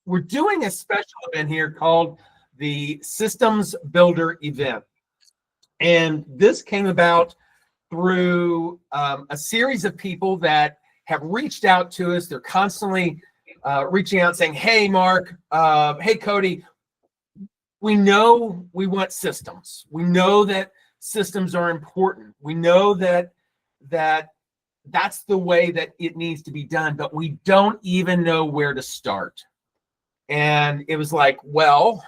we're doing a special event here called the Systems Builder event. And this came about through a series of people that have reached out to us. They're constantly reaching out saying, hey, Mark, hey, Cody, we know we want systems. We know that systems are important. We know that that's the way that it needs to be done, but we don't even know where to start. And it was like, well,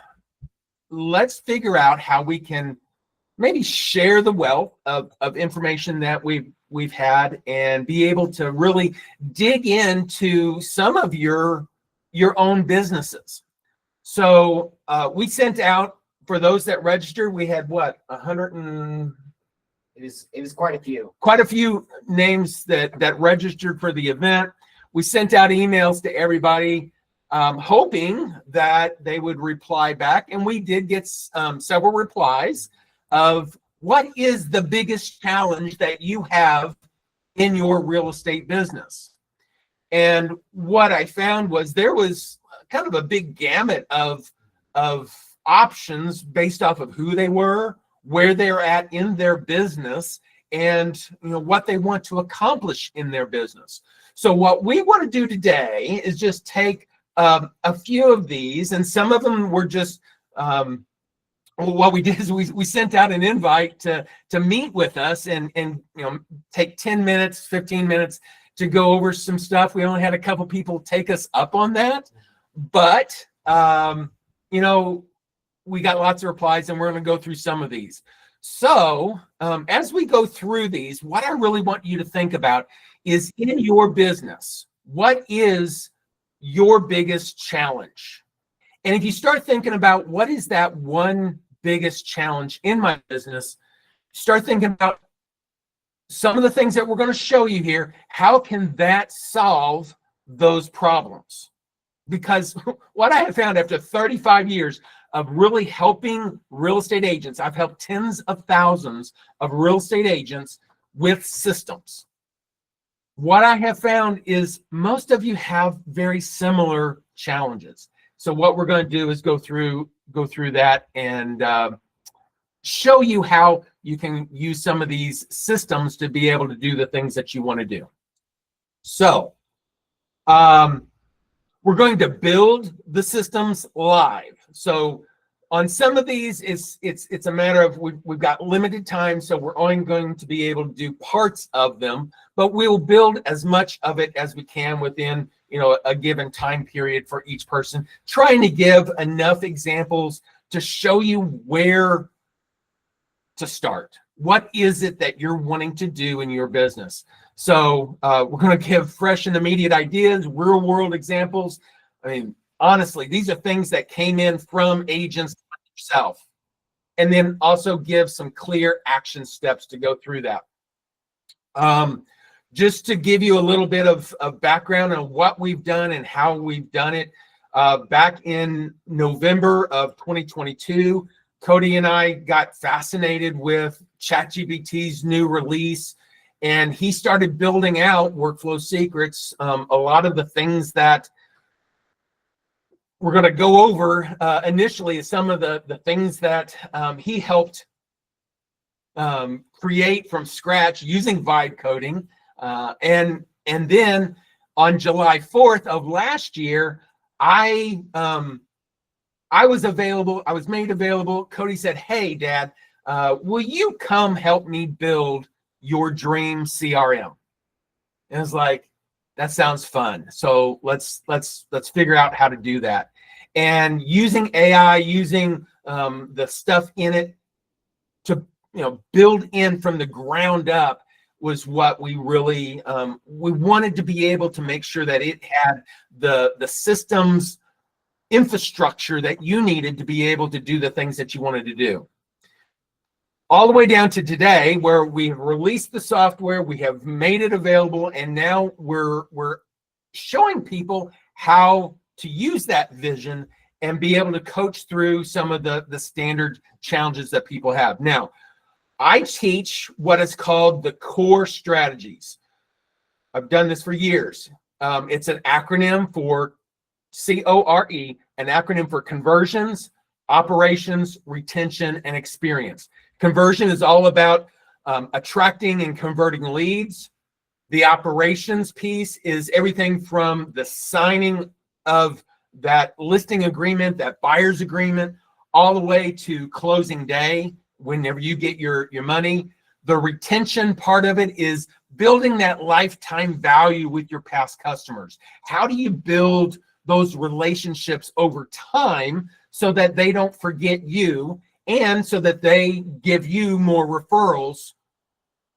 let's figure out how we can maybe share the wealth of information that we've had and be able to really dig into some of your own businesses. So we sent out, for those that registered, we had what, 100 and... It was quite a few. Quite a few names that registered for the event. We sent out emails to everybody, hoping that they would reply back. And we did get several replies of what is the biggest challenge that you have in your real estate business. And what I found was there was kind of a big gamut of options based off of who they were, where they're at in their business, and what they want to accomplish in their business. So what we want to do today is just take a few of these, and some of them were just what we did is we sent out an invite to meet with us and take 10 minutes, 15 minutes to go over some stuff. We only had a couple people take us up on that, but we got lots of replies, and we're going to go through some of these. So as we go through these, what I really want you to think about is, in your business, what is your biggest challenge? And if you start thinking about what is that one biggest challenge in my business, start thinking about some of the things that we're going to show you here. How can that solve those problems? Because what I have found after 35 years of really helping real estate agents, I've helped tens of thousands of real estate agents with systems. What I have found is most of you have very similar challenges. So what we're going to do is go through that and show you how you can use some of these systems to be able to do the things that you want to do. So we're going to build the systems live. So on some of these, it's a matter of we've got limited time, so we're only going to be able to do parts of them, but we'll build as much of it as we can within a given time period for each person, trying to give enough examples to show you where to start. What is it that you're wanting to do in your business? So we're going to give fresh and immediate ideas, real world examples. I mean, honestly, these are things that came in from agents like yourself, and then also give some clear action steps to go through that. Just to give you a little bit of background on what we've done and how we've done it, back in November of 2022, Cody and I got fascinated with ChatGPT's new release, and he started building out Workflow Secrets. A lot of the things that we're going to go over initially is some of the things that he helped create from scratch using vibe coding. And then on July 4th of last year, I was available. I was made available. Cody said, "Hey, Dad, will you come help me build your dream CRM?" And I was like, that sounds fun. So let's figure out how to do that. And using AI, using the stuff in it to build in from the ground up was what we really we wanted to be able to make sure that it had the systems infrastructure that you needed to be able to do the things that you wanted to do. All the way down to today, where we've released the software, we have made it available, and now we're showing people how to use that vision and be able to coach through some of the standard challenges that people have. Now, I teach what is called the core strategies. I've done this for years. It's an acronym for CORE, an acronym for conversions, operations, retention, and experience. Conversion is all about attracting and converting leads. The operations piece is everything from the signing of that listing agreement, that buyer's agreement, all the way to closing day, whenever you get your money. The retention part of it is building that lifetime value with your past customers. How do you build those relationships over time so that they don't forget you and so that they give you more referrals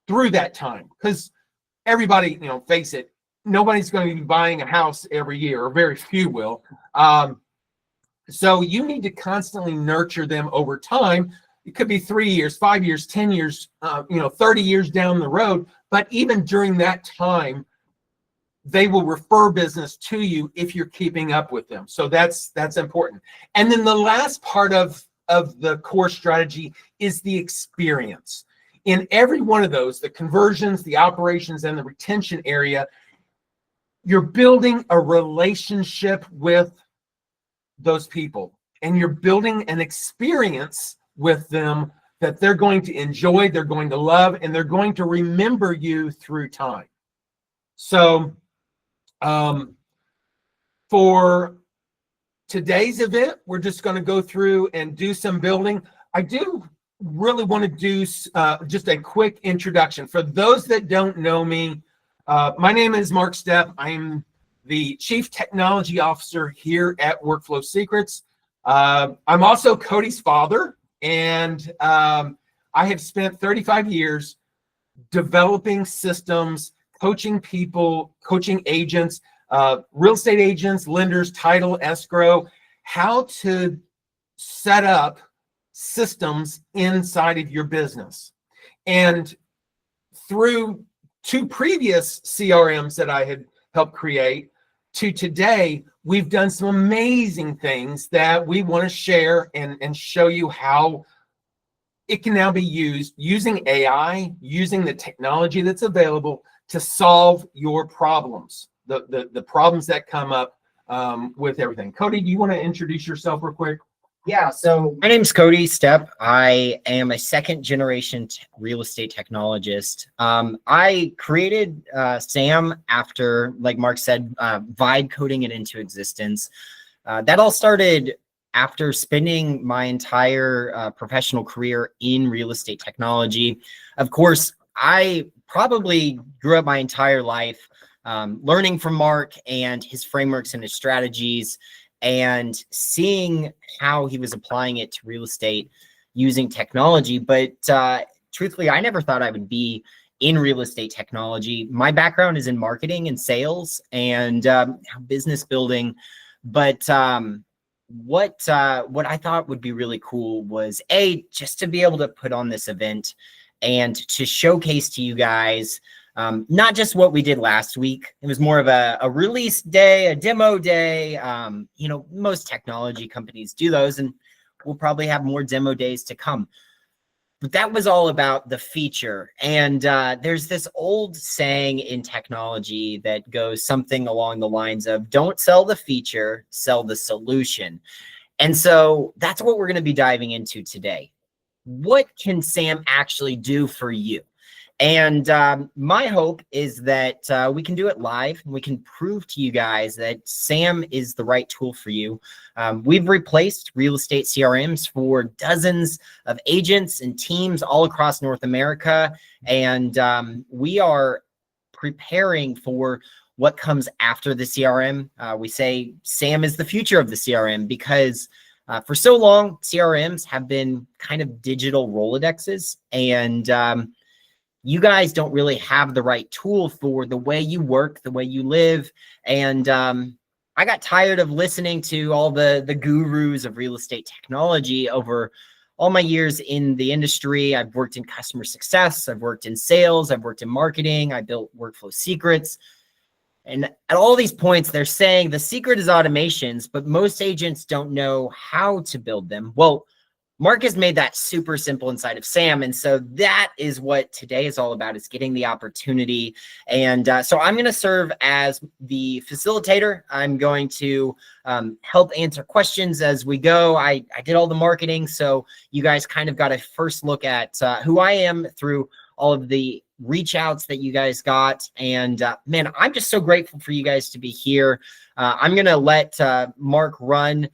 through that time? Because everybody, face it, nobody's going to be buying a house every year, or very few will. So you need to constantly nurture them over time. It could be 3 years, 5 years, 10 years, 30 years down the road. But even during that time, they will refer business to you if you're keeping up with them. So that's important. And then the last part of the core strategy is the experience. In every one of those, the conversions, the operations, and the retention area, you're building a relationship with those people, and you're building an experience with them that they're going to enjoy, they're going to love, and they're going to remember you through time. So for today's event, we're just going to go through and do some building. I do really want to do just a quick introduction. For those that don't know me, my name is Mark Stepp. I'm the Chief Technology Officer here at Workflow Secrets. I'm also Cody's father, and I have spent 35 years developing systems, coaching people, coaching agents, real estate agents, lenders, title, escrow, how to set up systems inside of your business. And through 2 previous CRMs that I had helped create to today, we've done some amazing things that we want to share and show you how it can now be used using AI, using the technology that's available to solve your problems, the problems that come up with everything. Cody, do you want to introduce yourself real quick? Yeah, so My name's Cody Stepp. I am a second-generation real estate technologist. I created SAM after, like Mark said, vibe coding it into existence. That all started after spending my entire professional career in real estate technology. Of course, I probably grew up my entire life learning from Mark and his frameworks and his strategies, and seeing how he was applying it to real estate using technology. But truthfully, I never thought I would be in real estate technology. My background is in marketing and sales and business building. But what I thought would be really cool was just to be able to put on this event and to showcase to you guys not just what we did last week. It was more of a release day, a demo day. Most technology companies do those, and we'll probably have more demo days to come. But that was all about the feature. And there's this old saying in technology that goes something along the lines of, don't sell the feature, sell the solution. And so that's what we're going to be diving into today. What can SAM actually do for you? And my hope is that we can do it live, and we can prove to you guys that SAM is the right tool for you. We've replaced real estate CRMs for dozens of agents and teams all across North America, and we are preparing for what comes after the CRM. We say SAM is the future of the CRM because for so long, CRMs have been kind of digital Rolodexes, and you guys don't really have the right tool for the way you work, the way you live. And I got tired of listening to all the gurus of real estate technology over all my years in the industry. I've worked in customer success. I've worked in sales. I've worked in marketing. I built Workflow Secrets. And at all these points, they're saying the secret is automations, but most agents don't know how to build them. Well, Mark has made that super simple inside of SAM. And so that is what today is all about, is getting the opportunity. And so I'm going to serve as the facilitator. I'm going to help answer questions as we go. I did all the marketing, so you guys kind of got a first look at who I am through all of the reach outs that you guys got. And man, I'm just so grateful for you guys to be here. I'm going to let Mark run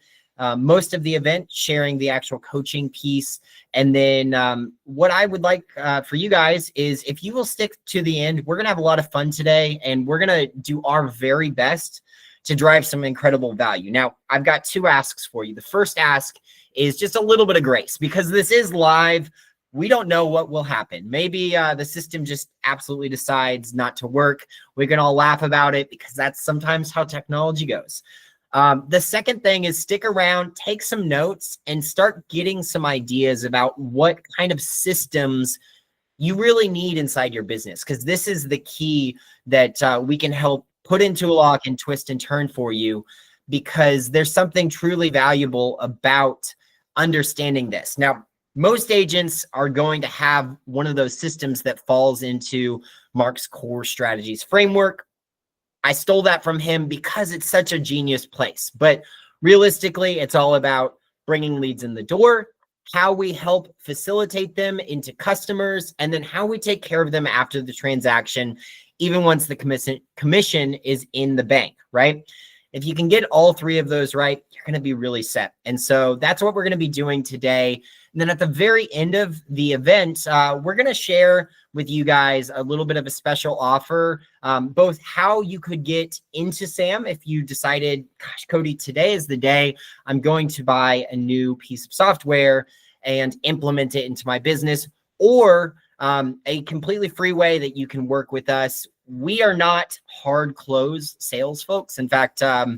most of the event, sharing the actual coaching piece. And then what I would like for you guys is, if you will stick to the end, we're going to have a lot of fun today, and we're going to do our very best to drive some incredible value. Now, I've got two asks for you. The first ask is just a little bit of grace, because this is live. We don't know what will happen. Maybe the system just absolutely decides not to work. We can all laugh about it, because that's sometimes how technology goes. The second thing is, stick around, take some notes, and start getting some ideas about what kind of systems you really need inside your business, because this is the key that we can help put into a lock and twist and turn for you, because there's something truly valuable about understanding this. Now, most agents are going to have one of those systems that falls into Mark's core strategies framework. I stole that from him because it's such a genius place. But realistically, it's all about bringing leads in the door, how we help facilitate them into customers, and then how we take care of them after the transaction, even once the commission is in the bank, right? If you can get all three of those right, you're going to be really set. And so that's what we're going to be doing today. And then at the very end of the event, we're going to share with you guys a little bit of a special offer, both how you could get into SAM if you decided, gosh, Cody, today is the day I'm going to buy a new piece of software and implement it into my business, or a completely free way that you can work with us. We are not hard close sales folks. In fact, I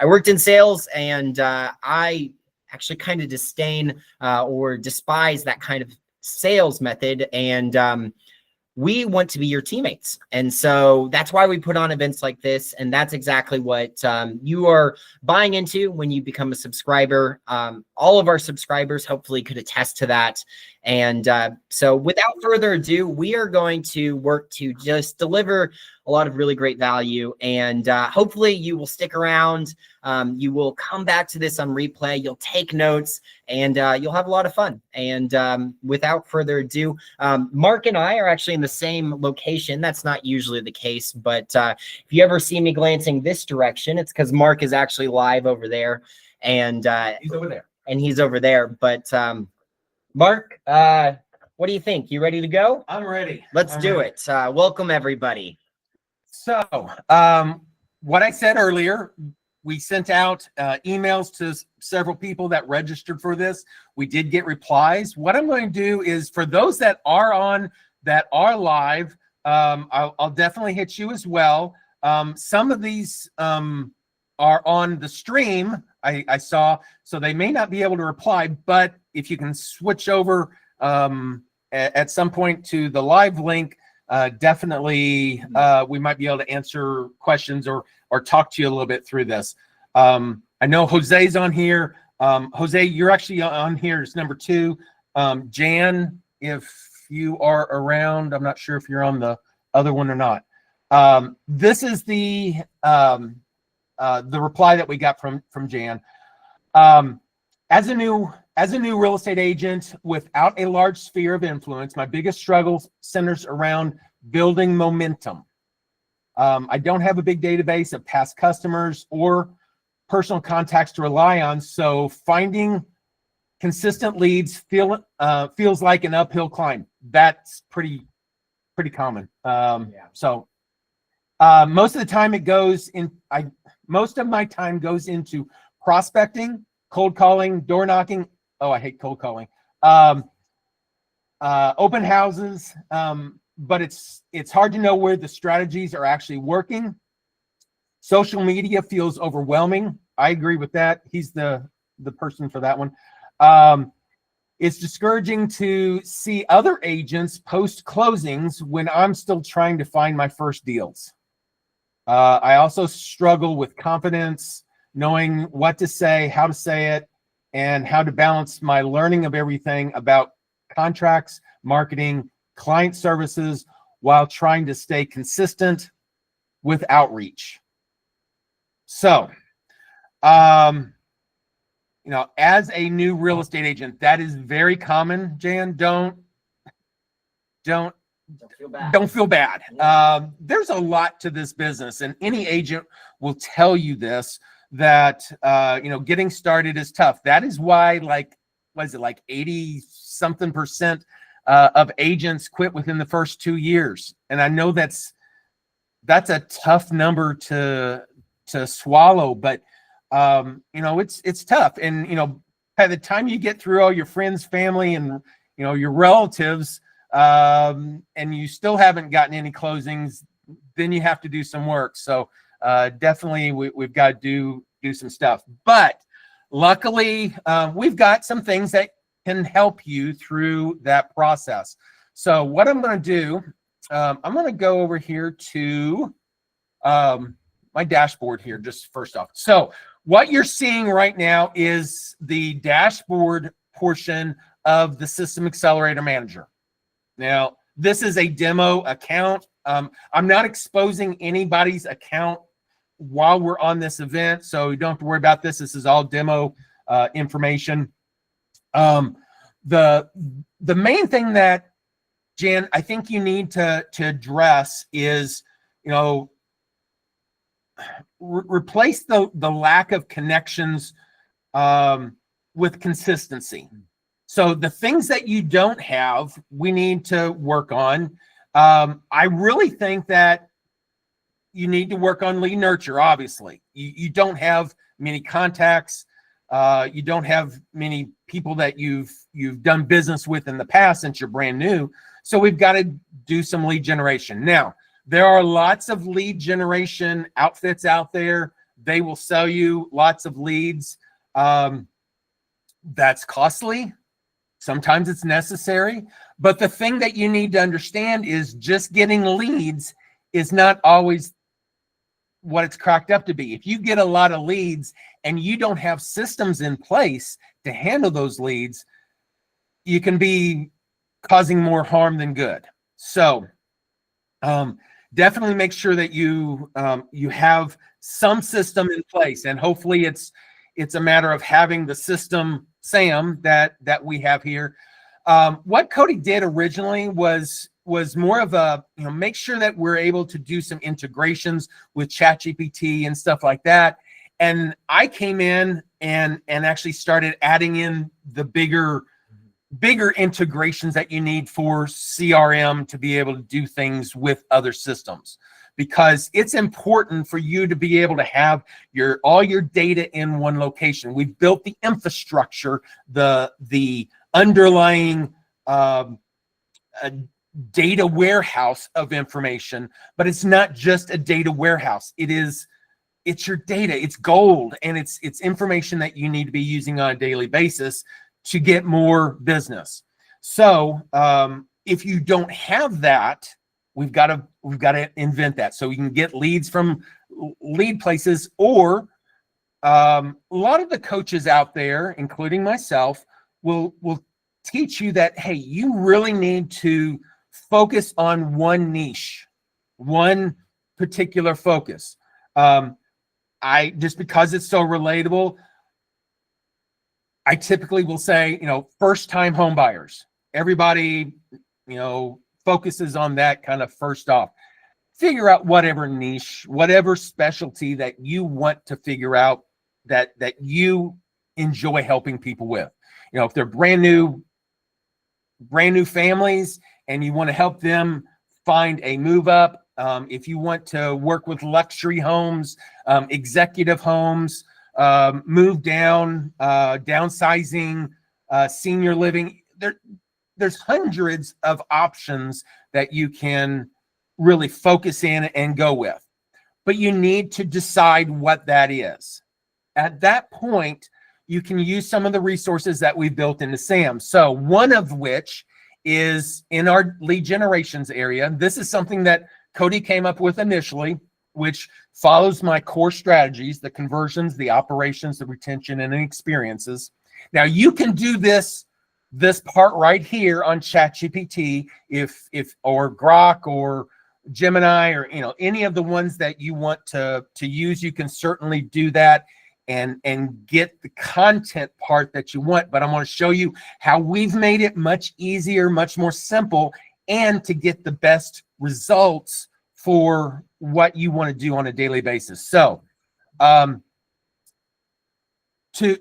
worked in sales, and I actually kind of disdain or despise that kind of sales method. And we want to be your teammates. And so that's why we put on events like this. And that's exactly what you are buying into when you become a subscriber. All of our subscribers hopefully could attest to that. And so without further ado, we are going to work to just deliver a lot of really great value. And hopefully you will stick around. You will come back to this on replay. You'll take notes, and you'll have a lot of fun. And without further ado, Mark and I are actually in the same location. That's not usually the case, but if you ever see me glancing this direction, it's because Mark is actually live over there, and He's over there. And he's over there. But Mark, what do you think? You ready to go? I'm ready. Let's do it. Welcome, everybody. So, what I said earlier, we sent out emails to several people that registered for this. We did get replies. What I'm going to do is, for those that are live, I'll definitely hit you as well. Some of these are on the stream, I saw, so they may not be able to reply, but if you can switch over at some point to the live link, definitely we might be able to answer questions or talk to you a little bit through this. I know Jose's on here. Jose, you're actually on here as number 2. Jan, if you are around, I'm not sure if you're on the other one or not. This is the reply that we got from Jan. As a new real estate agent without a large sphere of influence, my biggest struggle centers around building momentum. I don't have a big database of past customers or personal contacts to rely on, so finding consistent leads feels like an uphill climb. That's pretty common. So most of the time most of my time goes into prospecting, cold calling, door knocking. Oh, I hate cold calling. Open houses, but it's hard to know where the strategies are actually working. Social media feels overwhelming. I agree with that. He's the person for that one. It's discouraging to see other agents post closings when I'm still trying to find my first deals. I also struggle with confidence, knowing what to say, how to say it, and how to balance my learning of everything about contracts, marketing, client services, while trying to stay consistent with outreach. So, as a new real estate agent, that is very common, Jan. Don't feel bad. There's a lot to this business, and any agent will tell you this, that getting started is tough. That is why, like 80 something percent of agents quit within the first 2 years. And I know that's a tough number to swallow, but it's tough. And by the time you get through all your friends, family, and your relatives, and you still haven't gotten any closings, then you have to do some work. So definitely we've got to do some stuff. But luckily, we've got some things that can help you through that process. So what I'm going to do, I'm going to go over here to my dashboard here, just first off. So what you're seeing right now is the dashboard portion of the System Accelerator Manager. Now, this is a demo account. I'm not exposing anybody's account while we're on this event, so you don't have to worry about this. This is all demo information. The main thing that, Jan, I think you need to address is, replace the lack of connections with consistency. So the things that you don't have, we need to work on. I really think that you need to work on lead nurture. Obviously, you don't have many contacts. You don't have many people that you've done business with in the past since you're brand new. So we've got to do some lead generation. Now, there are lots of lead generation outfits out there. They will sell you lots of leads. That's costly. Sometimes it's necessary. But the thing that you need to understand is just getting leads is not always what it's cracked up to be. If you get a lot of leads and you don't have systems in place to handle those leads, you can be causing more harm than good. So definitely make sure that you have some system in place, and hopefully it's a matter of having the system, Sam, that we have here. What Cody did originally was more of a, make sure that we're able to do some integrations with ChatGPT and stuff like that. And I came in and actually started adding in the bigger integrations that you need for CRM to be able to do things with other systems, because it's important for you to be able to have all your data in one location. We've built the infrastructure, the underlying data warehouse of information, but it's not just a data warehouse. It's your data. It's gold, and it's information that you need to be using on a daily basis to get more business. So if you don't have that, we've got to invent that, so we can get leads from lead places. Or a lot of the coaches out there, including myself, will teach you that, hey, you really need to focus on one niche, one particular focus. Just because it's so relatable, I typically will say, first-time home buyers. Everybody, focuses on that kind of first off. Figure out whatever niche, whatever specialty that you want to figure out that you enjoy helping people with. If they're brand new families and you want to help them find a move up, if you want to work with luxury homes, executive homes, move down, downsizing, senior living, there's hundreds of options that you can really focus in and go with. But you need to decide what that is. At that point, you can use some of the resources that we've built into SAM. So one of which is in our lead generations area. This is something that Cody came up with initially, which follows my core strategies: the conversions, the operations, the retention, and the experiences. Now you can do this part right here on ChatGPT or Grok or Gemini or any of the ones that you want to use. You can certainly do that and get the content part that you want. But I'm going to show you how we've made it much easier, much more simple, and to get the best results for what you want to do on a daily basis. So to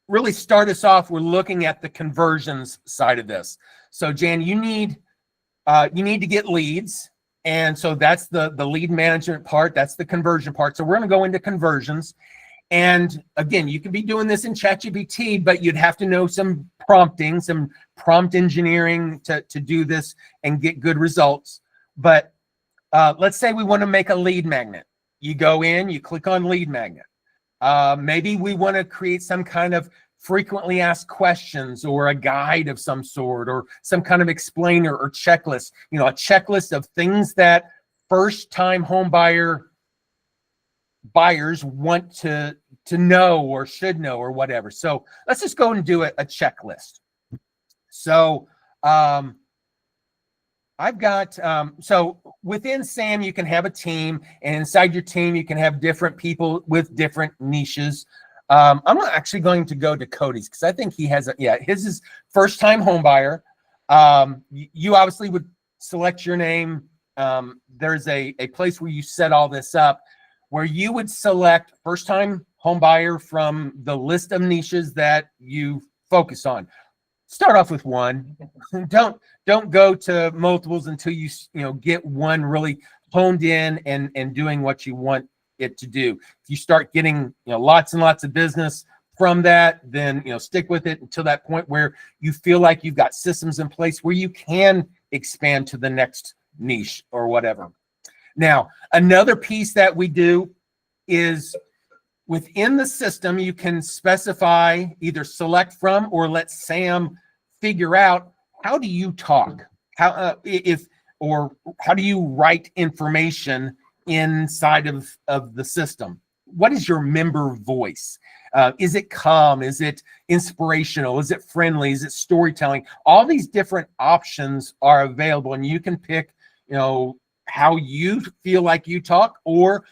really start us off, we're looking at the conversions side of this. So Jan, you need to get leads. And so that's the lead management part. That's the conversion part. So we're going to go into conversions. And again, you could be doing this in ChatGPT, but you'd have to know some prompting, some prompt engineering to do this and get good results. But let's say we want to make a lead magnet. You go in, you click on lead magnet. Maybe we want to create some kind of frequently asked questions or a guide of some sort or some kind of explainer or checklist, a checklist of things that first-time home buyers want to know or should know or whatever. So let's just go and do a checklist. So I've got, so within SAM, you can have a team, and inside your team, you can have different people with different niches. I'm actually going to go to Cody's because I think he has his is first-time home buyer. You obviously would select your name. There's a place where you set all this up where you would select first-time home buyer from the list of niches that you focus on. Start off with one. Don't go to multiples until you get one really honed in and doing what you want it to do. If you start getting lots and lots of business from that, then stick with it until that point where you feel like you've got systems in place where you can expand to the next niche or whatever. Now, another piece that we do is within the system, you can specify, either select from or let SAM figure out, how do you talk? How do you write information inside of the system? What is your member voice? Is it calm? Is it inspirational? Is it friendly? Is it storytelling? All these different options are available, and you can pick, how you feel like you talk, or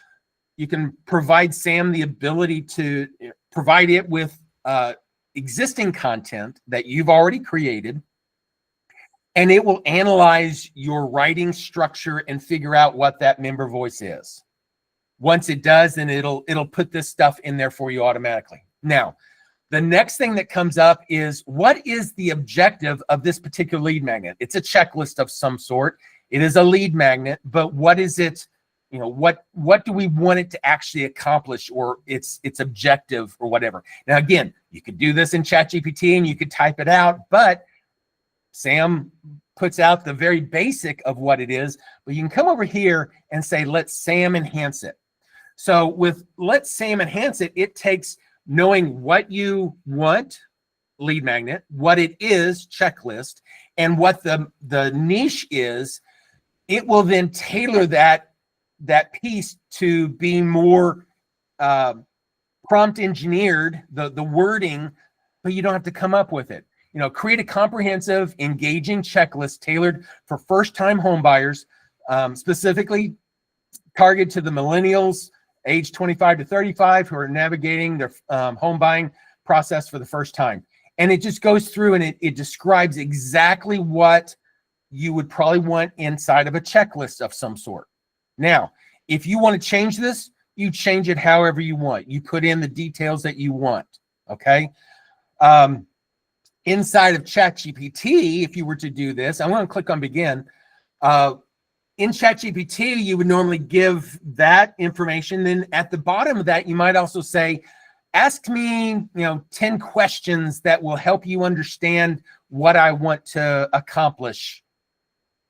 you can provide SAM the ability to provide it with existing content that you've already created, and it will analyze your writing structure and figure out what that member voice is. Once it does, then it'll put this stuff in there for you automatically. Now, the next thing that comes up is, what is the objective of this particular lead magnet? It's a checklist of some sort. It is a lead magnet, but what is it? What do we want it to actually accomplish, or its objective or whatever? Now, again, you could do this in ChatGPT and you could type it out, but SAM puts out the very basic of what it is, but you can come over here and say, let SAM enhance it. So with let SAM enhance it, it takes knowing what you want, lead magnet, what it is, checklist, and what the niche is. It will then tailor that piece to be more prompt engineered, the wording, but you don't have to come up with it. Create a comprehensive, engaging checklist tailored for first-time home buyers, specifically targeted to the millennials, age 25 to 35, who are navigating their home buying process for the first time. And it just goes through and it describes exactly what you would probably want inside of a checklist of some sort. Now, if you want to change this, you change it however you want. You put in the details that you want, okay? Inside of ChatGPT, if you were to do this, I'm going to click on begin. In ChatGPT, you would normally give that information. Then at the bottom of that, you might also say, ask me, 10 questions that will help you understand what I want to accomplish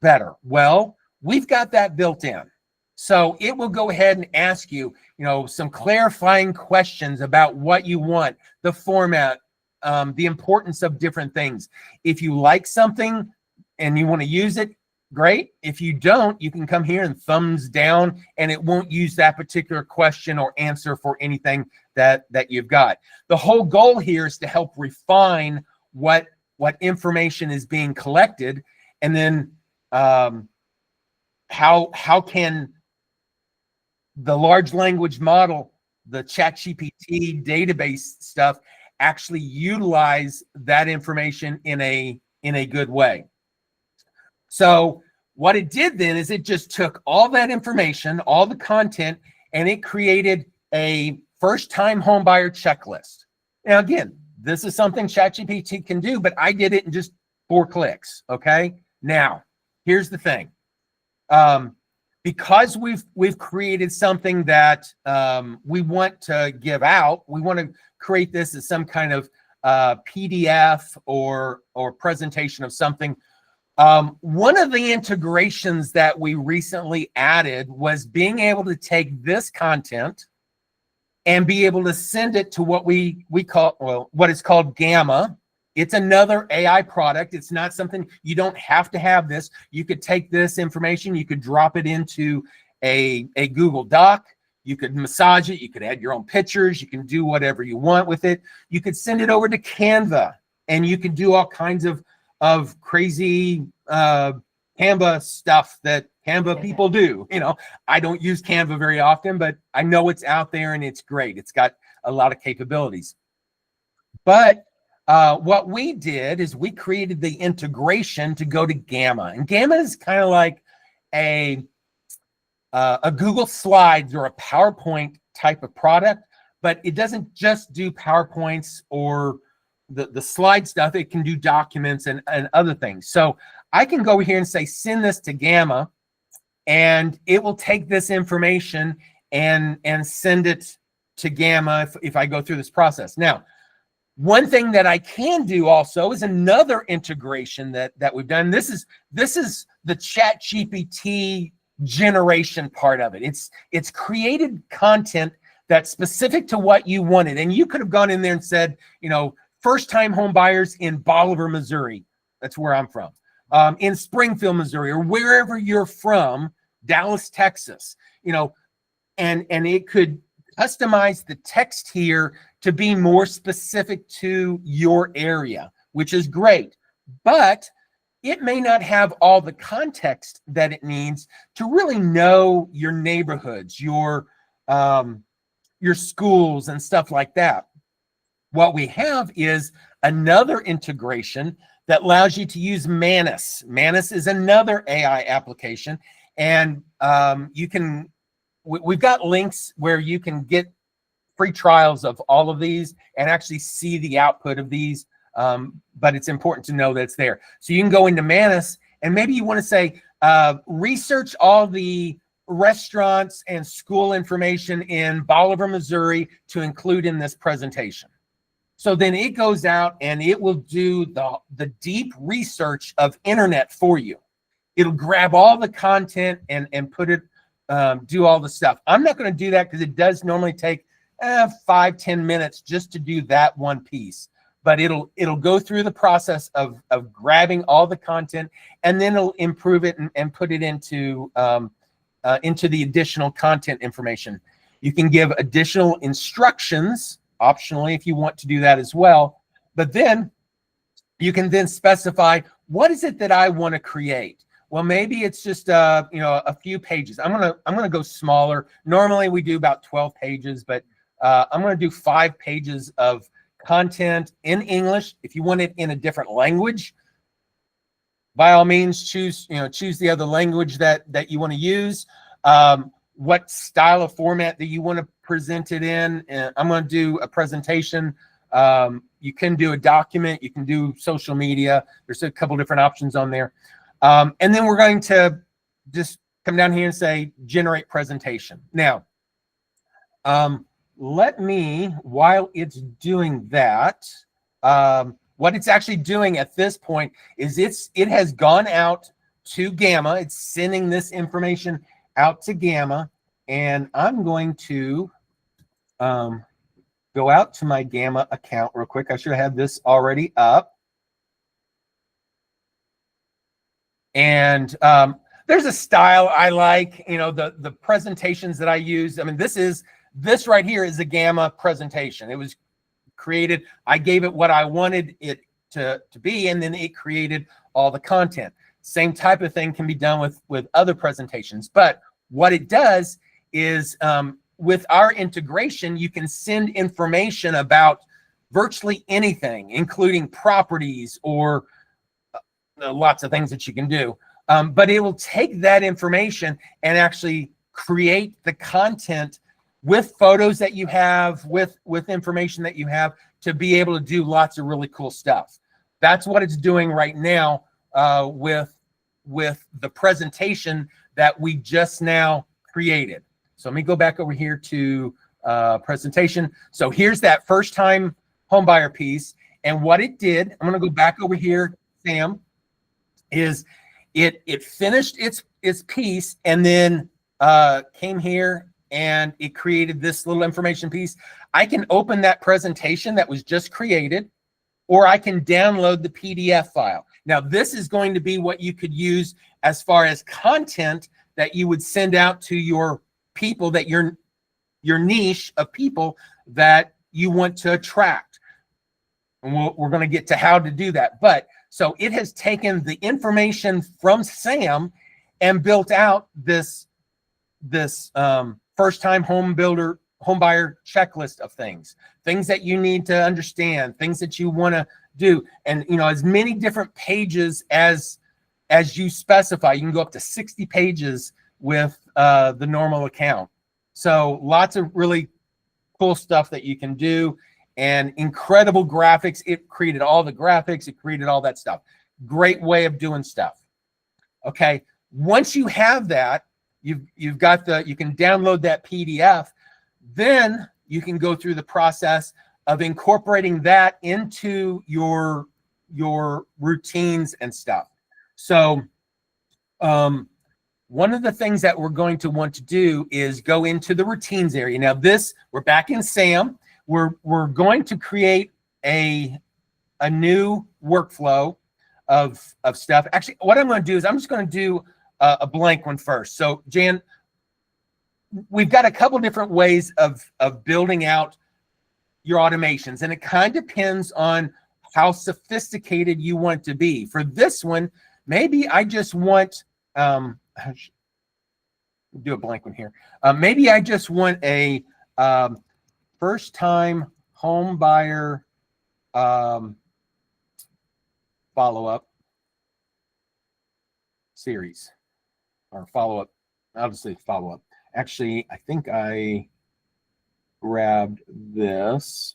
better. Well, we've got that built in. So it will go ahead and ask you, some clarifying questions about what you want, the format, the importance of different things. If you like something and you want to use it, great. If you don't, you can come here and thumbs down, and it won't use that particular question or answer for anything that you've got. The whole goal here is to help refine what information is being collected, and then how can the large language model, the ChatGPT database stuff, actually utilize that information in a good way. So what it did then is it just took all that information, all the content, and it created a first-time homebuyer checklist. Now, again, this is something ChatGPT can do, but I did it in just 4 clicks, okay? Now, here's the thing. Because we've created something that we want to give out, we want to create this as some kind of PDF or presentation of something. One of the integrations that we recently added was being able to take this content and be able to send it to what we call, well, what is called Gamma. It's another AI product. It's not something, you don't have to have this. You could take this information, you could drop it into a Google Doc, you could massage it, you could add your own pictures, you can do whatever you want with it. You could send it over to Canva, and you can do all kinds of crazy Canva stuff that Canva people do. You know, I don't use Canva very often, but I know it's out there and it's great. It's got a lot of capabilities. But what we did is we created the integration to go to Gamma, and Gamma is kind of like a Google Slides or a PowerPoint type of product, but it doesn't just do PowerPoints or the slide stuff. It can do documents and other things. So I can go here and say, send this to Gamma, and it will take this information and send it to Gamma if I go through this process. Now, one thing that I can do also is another integration that we've done. This is the ChatGPT generation part of it. It's created content that's specific to what you wanted. And you could have gone in there and said, you know, first-time home buyers in Bolivar, Missouri. That's where I'm from. In Springfield, Missouri, or wherever you're from, Dallas, Texas, you know, and it could customize the text here to be more specific to your area, which is great. But it may not have all the context that it needs to really know your neighborhoods, your schools and stuff like that. What we have is another integration that allows you to use Manus. Manus is another AI application, and we've got links where you can get free trials of all of these and actually see the output of these, but it's important to know that it's there. So you can go into Manus, and maybe you want to say, research all the restaurants and school information in Bolivar, Missouri to include in this presentation. So then it goes out and it will do the deep research of internet for you. It'll grab all the content and put it, do all the stuff. I'm not going to do that because it does normally take 5-10 minutes just to do that one piece. But it'll go through the process of grabbing all the content, and then it'll improve it and put it into the additional content information. You can give additional instructions optionally if you want to do that as well. But then you can then specify, what is it that I want to create? Well, maybe it's just a few pages. I'm gonna go smaller. Normally we do about 12 pages, but I'm gonna do 5 pages of content in English. If you want it in a different language, by all means, choose the other language that you want to use. What style of format that you want to present it in. I'm going to do a presentation. You can do a document. You can do social media. There's a couple different options on there. And then we're going to just come down here and say, generate presentation. Now, let me, while it's doing that, what it's actually doing at this point is it has gone out to Gamma. It's sending this information out to Gamma, and I'm going to go out to my Gamma account real quick. I should have this already up. And there's a style I like, you know, the presentations that I use. I mean, this right here is a Gamma presentation. It was created, I gave it what I wanted it to be, and then it created all the content. Same type of thing can be done with other presentations. But what it does is with our integration, you can send information about virtually anything, including properties or lots of things that you can do. But it will take that information and actually create the content with photos that you have, with information that you have, to be able to do lots of really cool stuff. That's what it's doing right now with the presentation that we just now created. So let me go back over here to presentation. So here's that first time homebuyer piece. And what it did, I'm going to go back over here, Sam, is it finished its piece and then came here and it created this little information piece. I can open that presentation that was just created, or I can download the PDF file. Now, this is going to be what you could use as far as content that you would send out to your people, that your niche of people that you want to attract. And we're going to get to how to do that. But so it has taken the information from Sam and built out this first-time home buyer checklist of things that you need to understand, things that you want to do, and you know, as many different pages as you specify. You can go up to 60 pages with the normal account. So lots of really cool stuff that you can do, and incredible graphics. It created all the graphics. It created all that stuff. Great way of doing stuff. Okay, once you have that, you've got you can download that PDF. Then you can go through the process of incorporating that into your routines and stuff. So one of the things that we're going to want to do is go into the routines area. Now we're back in SAM. We're going to create a new workflow of stuff. Actually, what I'm going to do is I'm just going to do a blank one first. So Jan, we've got a couple different ways of building out your automations, and it kind of depends on how sophisticated you want to be. For this one, maybe I just want do a blank one here. Maybe I just want a first-time home buyer follow-up series, or follow-up. Obviously, follow-up. Actually, I think I grabbed this.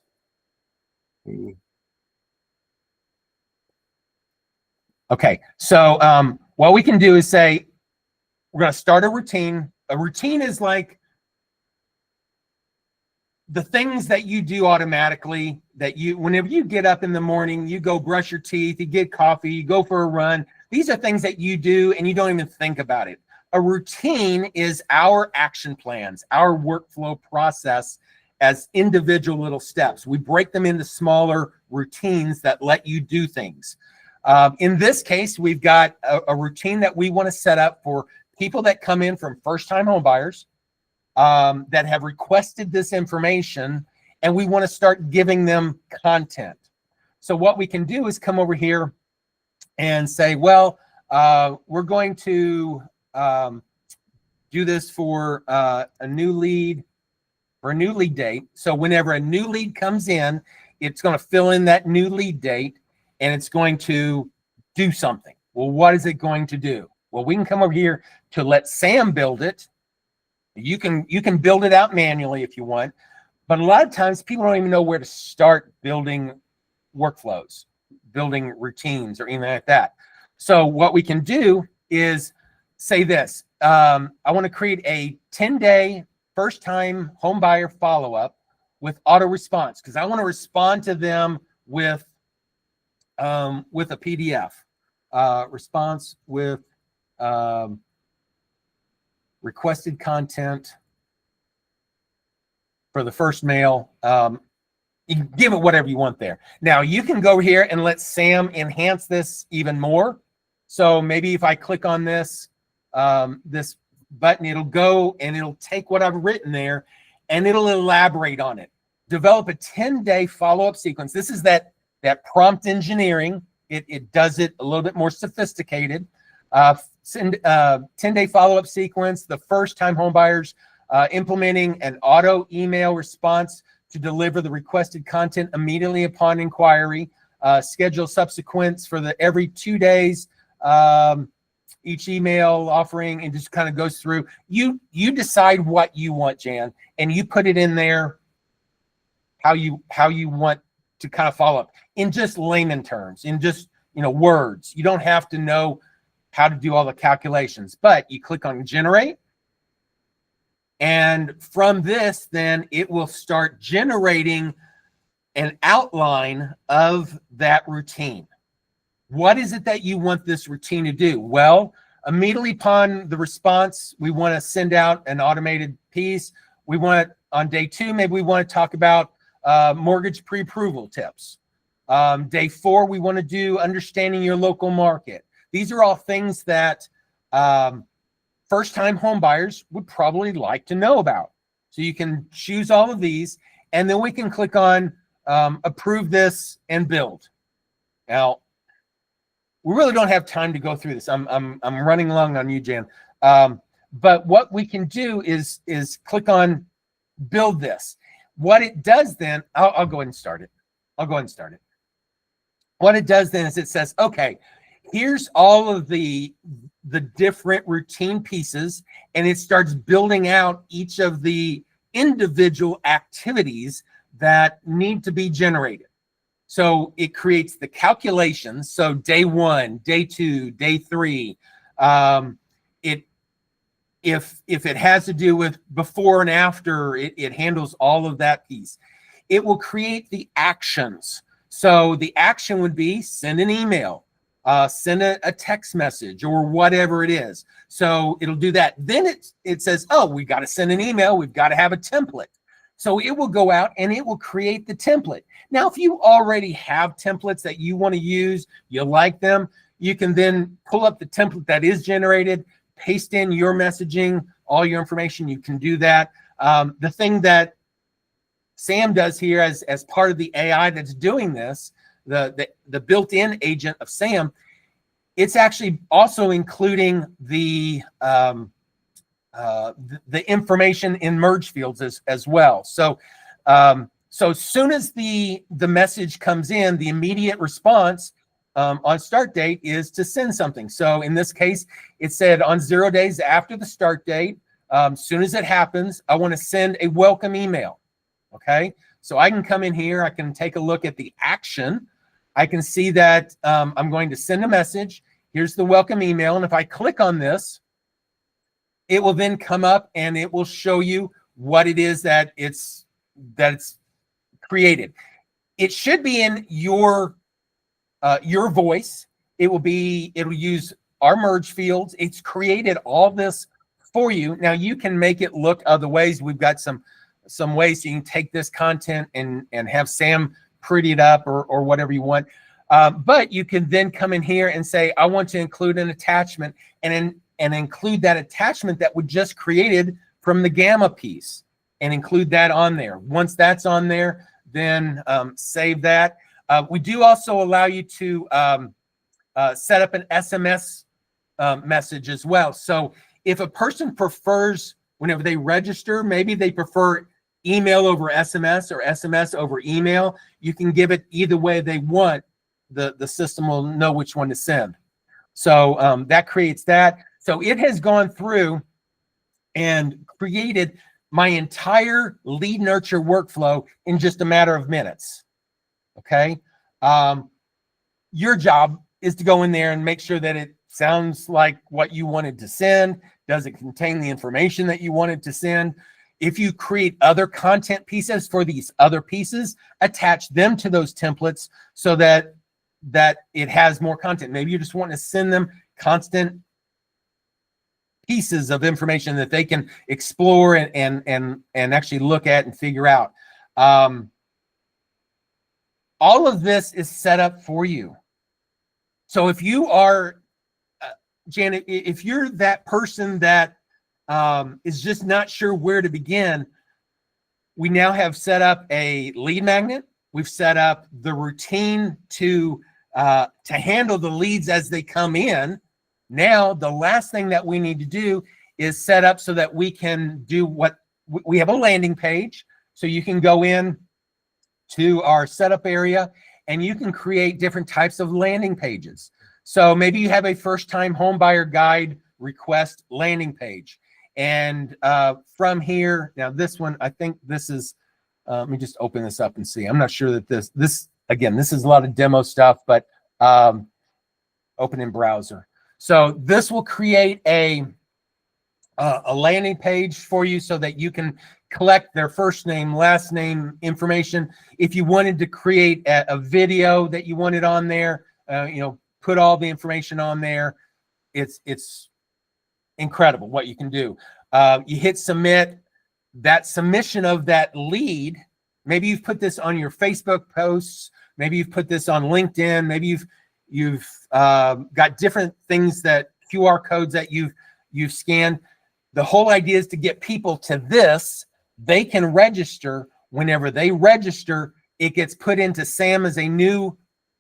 Okay, so what we can do is say we're going to start a routine. A routine is like the things that you do automatically, that whenever you get up in the morning, you go brush your teeth, you get coffee, you go for a run. These are things that you do and you don't even think about it. A routine is our action plans, our workflow process as individual little steps. We break them into smaller routines that let you do things. In this case, we've got a routine that we want to set up for people that come in from first-time home buyers that have requested this information, and we want to start giving them content. So what we can do is come over here and say, well, we're going to do this for a new lead or a new lead date. So whenever a new lead comes in, it's going to fill in that new lead date and it's going to do something. Well, what is it going to do? Well, we can come over here to let Sam build it. You can build it out manually if you want, but a lot of times people don't even know where to start building workflows, building routines, or anything like that. So what we can do is say this. I want to create a 10-day first-time home buyer follow-up with auto response, because I want to respond to them with a PDF response with requested content for the first mail. You can give it whatever you want there. Now you can go here and let Sam enhance this even more. So maybe if I click on this, this button, it'll go and it'll take what I've written there and it'll elaborate on it. Develop a 10-day follow-up sequence. This is that prompt engineering. It does it a little bit more sophisticated. Send 10-day follow-up sequence. The first-time homebuyers implementing an auto email response to deliver the requested content immediately upon inquiry. Schedule subsequents for the every 2 days. Each email offering, and just kind of goes through. You decide what you want, Jan, and you put it in there how you want to kind of follow up in just layman terms, in just words. You don't have to know how to do all the calculations, but you click on generate, and from this, then it will start generating an outline of that routine. What is it that you want this routine to do? Well, immediately upon the response, we want to send out an automated piece. We want on day 2, maybe we want to talk about mortgage pre-approval tips. Day 4, we want to do understanding your local market. These are all things that first-time home buyers would probably like to know about. So you can choose all of these, and then we can click on approve this and build. Now, we really don't have time to go through this. I'm running long on you, Jan. But what we can do is click on build this. What it does then, I'll go ahead and start it. What it does then is it says, okay, here's all of the different routine pieces, and it starts building out each of the individual activities that need to be generated. So it creates the calculations. So day 1, day 2, day 3. If it has to do with before and after, it handles all of that piece. It will create the actions. So the action would be send an email, send a text message, or whatever it is. So it'll do that. Then it says, oh, we got to send an email. We've got to have a template. So it will go out and it will create the template. Now, if you already have templates that you want to use, you like them, you can then pull up the template that is generated, paste in your messaging, all your information. You can do that. The thing that Sam does here as part of the AI that's doing this, the built-in agent of Sam, it's actually also including the information in merge fields as well. So as soon as the message comes in, the immediate response on start date is to send something. So in this case, it said on 0 days after the start date, as soon as it happens, I want to send a welcome email. Okay, so I can come in here, I can take a look at the action. I can see that I'm going to send a message. Here's the welcome email, and if I click on this, it will then come up and it will show you what it is that it's created. It should be in your voice. It'll use our merge fields. It's created all this for you. Now you can make it look other ways. We've got some ways you can take this content and have Sam pretty it up or whatever you want. But you can then come in here and say, I want to include an attachment, and include that attachment that we just created from the Gamma piece and include that on there. Once that's on there, then save that. We do also allow you to set up an SMS message as well. So if a person prefers, whenever they register, maybe they prefer email over SMS or SMS over email, you can give it either way they want. The system will know which one to send. So that creates that. So it has gone through and created my entire lead nurture workflow in just a matter of minutes. Okay. Your job is to go in there and make sure that it sounds like what you wanted to send. Does it contain the information that you wanted to send? If you create other content pieces for these other pieces, attach them to those templates so that it has more content. Maybe you just want to send them constant pieces of information that they can explore and actually look at and figure out. All of this is set up for you. So if you are Janet, if you're that person that is just not sure where to begin, we now have set up a lead magnet. We've set up the routine to handle the leads as they come in. Now, the last thing that we need to do is set up so that we can do what we have a landing page. So you can go in to our setup area and you can create different types of landing pages. So maybe you have a first-time home buyer guide request landing page. And from here, now this one, I think this is, let me just open this up and see. I'm not sure that this again, this is a lot of demo stuff, but open in browser. So this will create a landing page for you so that you can collect their first name, last name information. If you wanted to create a video that you wanted on there, put all the information on there. It's incredible what you can do. You hit submit. That submission of that lead, maybe you've put this on your Facebook posts, maybe you've put this on LinkedIn, maybe you've got different things, that QR codes that you've scanned. The whole idea is to get people to this. They can register. Whenever they register, it gets put into SAM as a new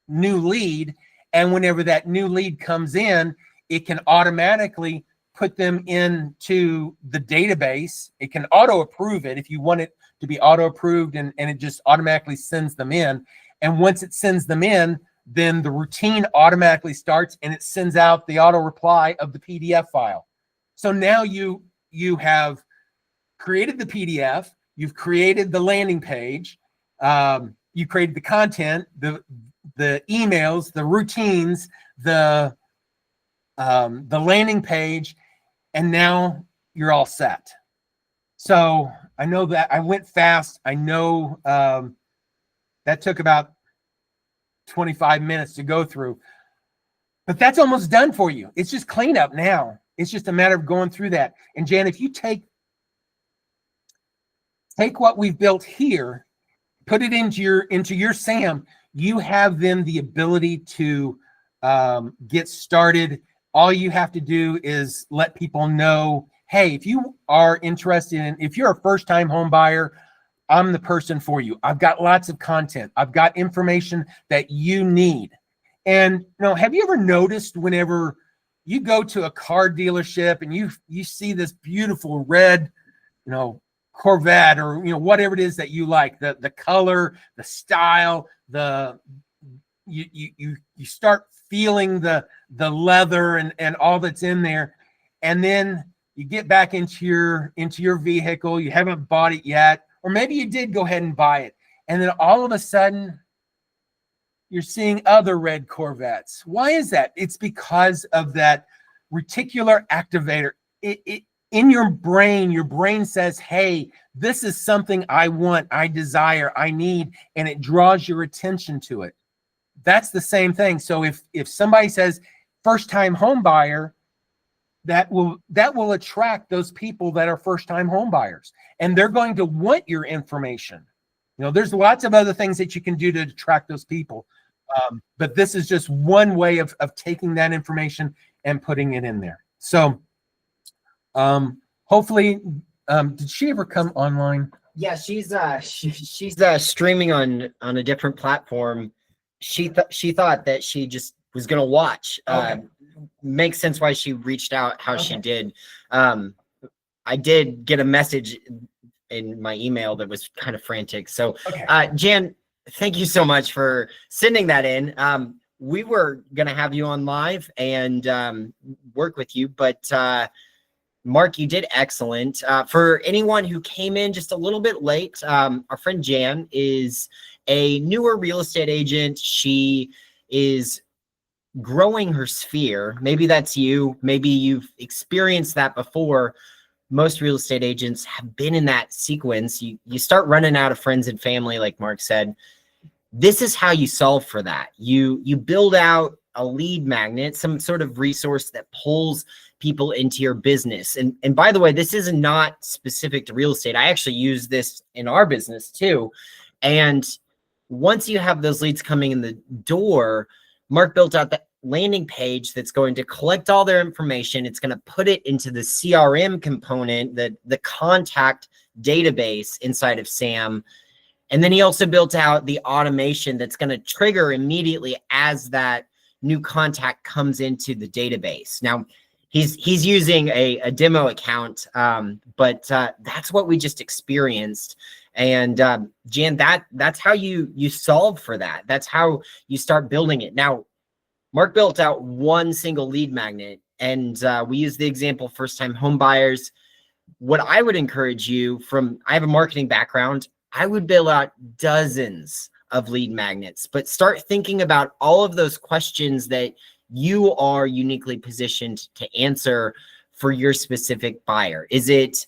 lead. And whenever that new lead comes in, it can automatically put them into the database. It can auto approve it if you want it to be auto approved, and it just automatically sends them in. And once it sends them in, then the routine automatically starts and it sends out the auto reply of the PDF file. So now you have created the PDF, you've created the landing page, you created the content, the emails, the routines, the landing page, and now you're all set. So I know that I went fast. I know that took about 25 minutes to go through, but that's almost done for you. It's just cleanup now. It's just a matter of going through that. And Jan, if you take what we've built here, put it into your SAM, you have then the ability to get started. All you have to do is let people know, hey, if you are interested if you're a first-time home buyer, I'm the person for you. I've got lots of content. I've got information that you need. And have you ever noticed whenever you go to a car dealership and you see this beautiful red, Corvette or whatever it is that you like, the color, the style, you start feeling the leather and all that's in there, and then you get back into your vehicle. You haven't bought it yet, or maybe you did go ahead and buy it, and then all of a sudden you're seeing other red Corvettes. Why is that? It's because of that reticular activator. In your brain says, hey, this is something I want, I desire, I need, and it draws your attention to it. That's the same thing. So if somebody says first-time home buyer, that will attract those people that are first-time home buyers, and they're going to want your information. There's lots of other things that you can do to attract those people, but this is just one way of taking that information and putting it in there. So hopefully, did she ever come online? Yeah, she's streaming on a different platform. She thought that she just was gonna watch. Okay. Makes sense why she reached out how Okay. she did. I did get a message in my email that was kind of frantic. So Okay. Jan, thank you so much for sending that in. We were gonna have you on live and work with you, but Mark, you did excellent. For anyone who came in just a little bit late, our friend Jan is a newer real estate agent. She is growing her sphere. Maybe that's you. Maybe you've experienced that before. Most real estate agents have been in that sequence. You start running out of friends and family, like Mark said. This is how you solve for that. You build out a lead magnet, some sort of resource that pulls people into your business. And by the way, this is not specific to real estate. I actually use this in our business too. And once you have those leads coming in the door, Mark built out landing page that's going to collect all their information. It's going to put it into the CRM component, the contact database inside of SAM. And then he also built out the automation that's going to trigger immediately as that new contact comes into the database. Now, he's using a demo account, but that's what we just experienced. And Jan, that's how you solve for that. That's how you start building it. Now, Mark built out one single lead magnet, and we use the example first-time home buyers. What I would encourage you I have a marketing background. I would build out dozens of lead magnets, but start thinking about all of those questions that you are uniquely positioned to answer for your specific buyer. Is it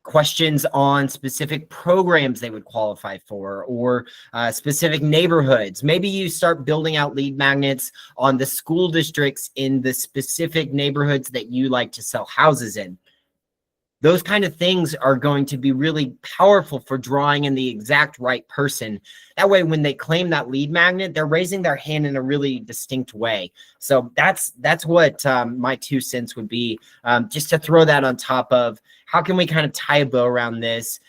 questions on specific programs they would qualify for, or specific neighborhoods? Maybe you start building out lead magnets on the school districts in the specific neighborhoods that you like to sell houses in. Those kind of things are going to be really powerful for drawing in the exact right person. That way, when they claim that lead magnet, they're raising their hand in a really distinct way. So that's what my 2 cents would be, just to throw that on top of how can we kind of tie a bow around this,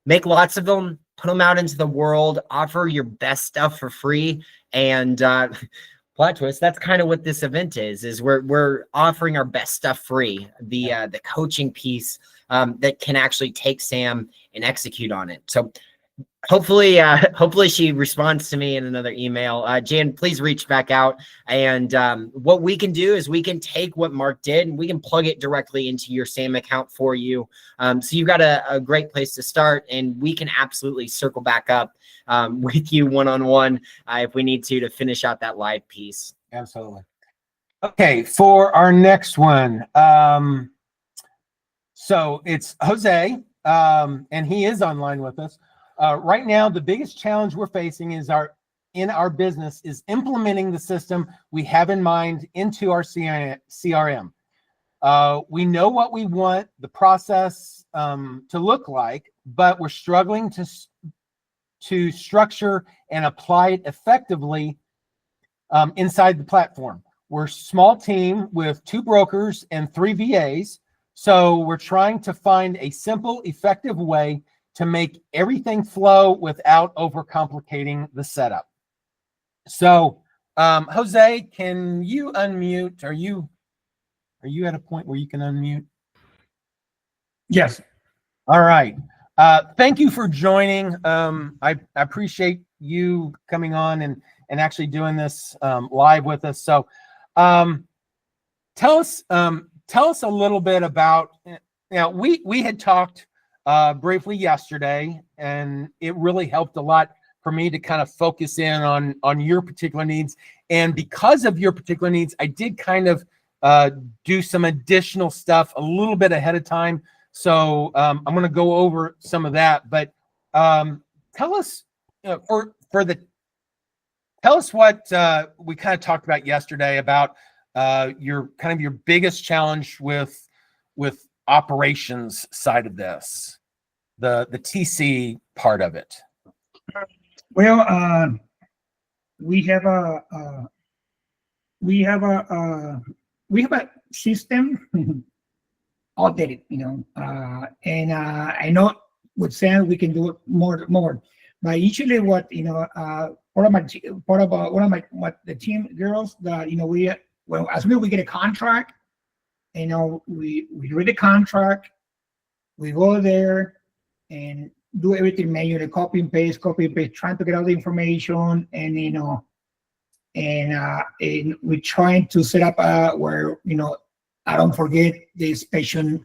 make lots of them, put them out into the world, offer your best stuff for free, and plot twist, that's kind of what this event is we're offering our best stuff free, the coaching piece that can actually take Sam and execute on it. So hopefully she responds to me in another email. Jan, please reach back out. And what we can do is we can take what Mark did and we can plug it directly into your SAM account for you. So you've got a great place to start, and we can absolutely circle back up with you one-on-one if we need to finish out that live piece. Absolutely. Okay, for our next one. So it's Jose, and he is online with us. Right now, the biggest challenge we're facing in our business is implementing the system we have in mind into our CRM. We know what we want the process to look like, but we're struggling to structure and apply it effectively inside the platform. We're a small team with 2 brokers and 3 VAs, so we're trying to find a simple, effective way to make everything flow without overcomplicating the setup. So, Jose, can you unmute? Are you at a point where you can unmute? Yes. All right. Thank you for joining. I appreciate you coming on and actually doing this live with us. So, tell us a little bit about. Now, we had talked briefly yesterday, and it really helped a lot for me to kind of focus in on your particular needs. And because of your particular needs, I did kind of do some additional stuff a little bit ahead of time. So I'm going to go over some of that. But tell us tell us what we kind of talked about yesterday about your biggest challenge with operations side of this, the TC part of it. Well, we have a system outdated, and I know with Sam we can do it more. But usually, what one of the team girls that as soon as we get a contract, we read the contract, we go there and do everything manually, copy and paste, trying to get all the information, and and we're trying to set up where I don't forget the inspection,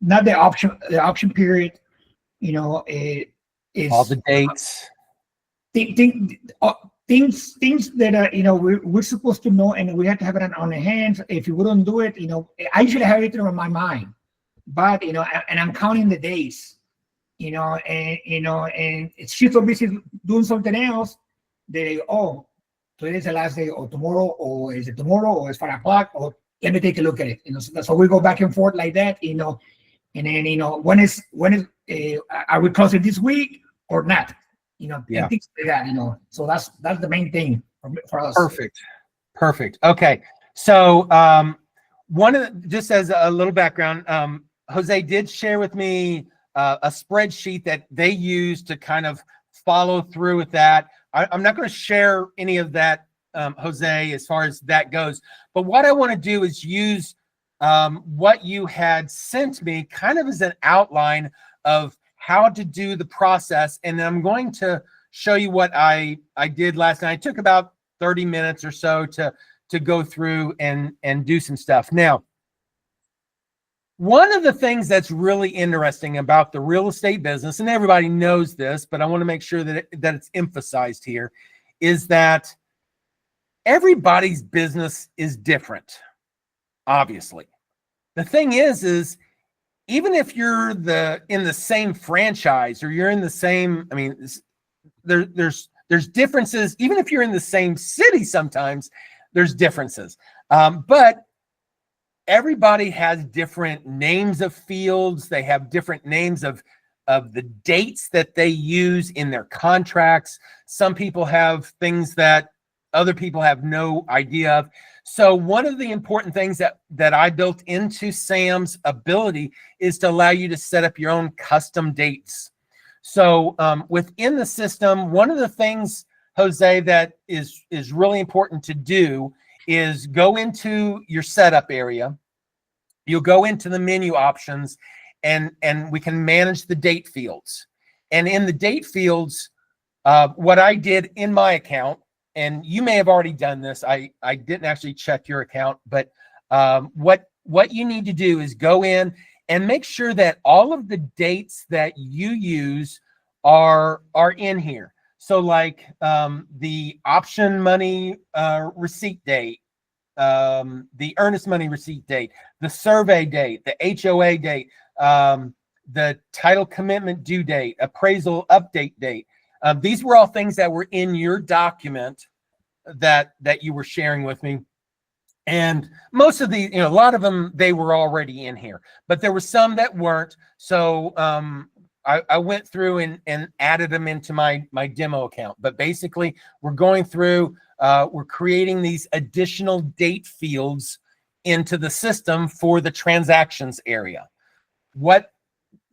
not the option period, is all the dates, things that we're supposed to know, and we have to have it on the hands. If you wouldn't do it, I usually have it on my mind, but and I'm counting the days, and it's she's so busy doing something else. They today is the last day, or tomorrow, or is it tomorrow, or it's 5 o'clock, or let me take a look at it. So we go back and forth like that, and then when is are we closing this week or not? And things like that. So that's the main thing. for us. Perfect. Okay. So just as a little background, Jose did share with me a spreadsheet that they use to kind of follow through with that. I'm not going to share any of that, Jose, as far as that goes. But what I want to do is use what you had sent me kind of as an outline of how to do the process. And I'm going to show you what I did last night. It took about 30 minutes or so to go through and do some stuff. Now, one of the things that's really interesting about the real estate business, and everybody knows this, but I want to make sure that it's emphasized here, is that everybody's business is different, obviously. The thing is even if you're in the same franchise or you're in the same, I mean, there's differences. Even if you're in the same city, sometimes there's differences. But everybody has different names of fields. They have different names of the dates that they use in their contracts. Some people have things that other people have no idea of. So one of the important things that I built into SAM's ability is to allow you to set up your own custom dates. So within the system, one of the things, Jose, that is really important to do is go into your setup area. You'll go into the menu options and we can manage the date fields. And in the date fields, what I did in my account, and you may have already done this, I didn't actually check your account, but what you need to do is go in and make sure that all of the dates that you use are in here. So like the option money receipt date, the earnest money receipt date, the survey date, the HOA date, the title commitment due date, appraisal update date. These were all things that were in your document that you were sharing with me. And most of the, a lot of them, they were already in here, but there were some that weren't. So I went through and added them into my demo account. But basically, we're going through, we're creating these additional date fields into the system for the transactions area.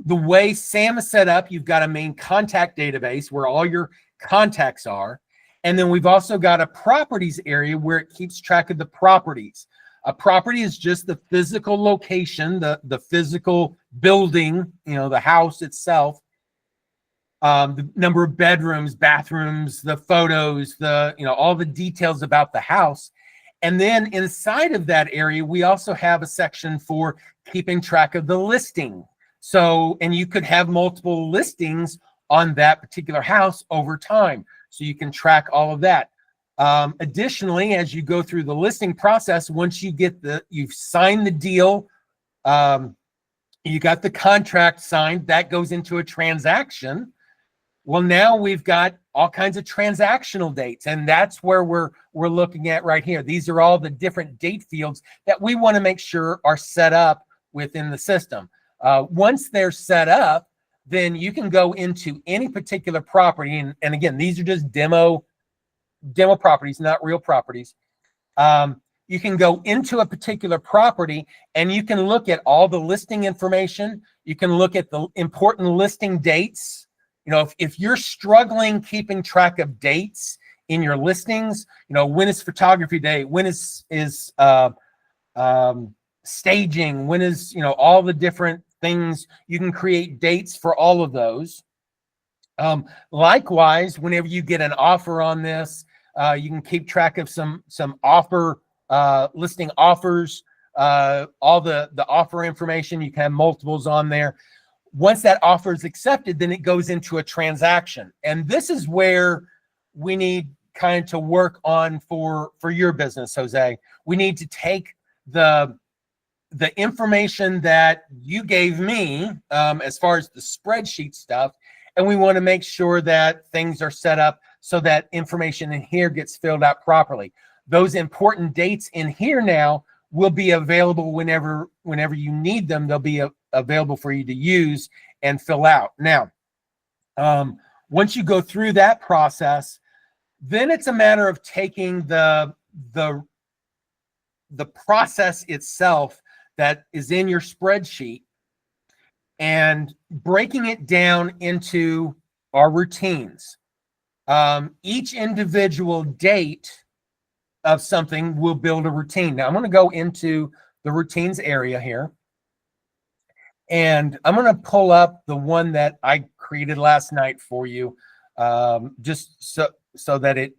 The way SAM is set up, you've got a main contact database where all your contacts are. And then we've also got a properties area where it keeps track of the properties. A property is just the physical location, the physical building, the house itself, the number of bedrooms, bathrooms, the photos, all the details about the house. And then inside of that area, we also have a section for keeping track of the listing. So, and you could have multiple listings on that particular house over time. So you can track all of that. Additionally, as you go through the listing process, once you get you've signed the deal, you got the contract signed, that goes into a transaction. Well, now we've got all kinds of transactional dates, and that's where we're looking at right here. These are all the different date fields that we want to make sure are set up within the system. Once they're set up, then you can go into any particular property. And again, these are just demo properties, not real properties. You can go into a particular property and you can look at all the listing information. You can look at the important listing dates. If you're struggling keeping track of dates in your listings, when is photography day? When is staging? When is, all the different things, you can create dates for all of those. Likewise, whenever you get an offer on this, you can keep track of some offer listing offers, all the offer information. You can have multiples on there. Once that offer is accepted, then it goes into a transaction. And this is where we need kind of to work on for your business, Jose. We need to take the information that you gave me as far as the spreadsheet stuff, and we want to make sure that things are set up so that information in here gets filled out properly. Those important dates in here now will be available whenever you need them. They'll be available for you to use and fill out. Now, once you go through that process, Then it's a matter of taking the process itself that is in your spreadsheet and breaking it down into our routines. Each individual date of something will build a routine. Now I'm going to go into the routines area here, and I'm going to pull up the one that I created last night for you, just so that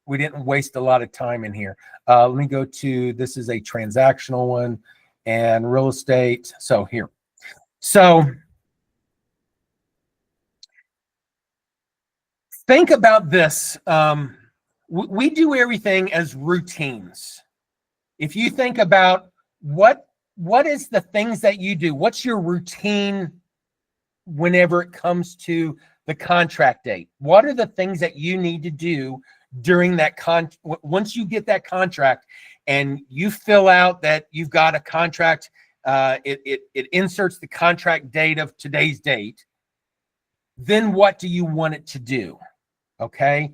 we didn't waste a lot of time in here. Let me go to, this is a transactional one and real estate. So here. So think about this. We do everything as routines. If you think about what is the things that you do, what's your routine whenever it comes to the contract date? What are the things that you need to do during that once you get that contract and you fill out that you've got a contract, it inserts the contract date of today's date, then what do you want it to do? Okay.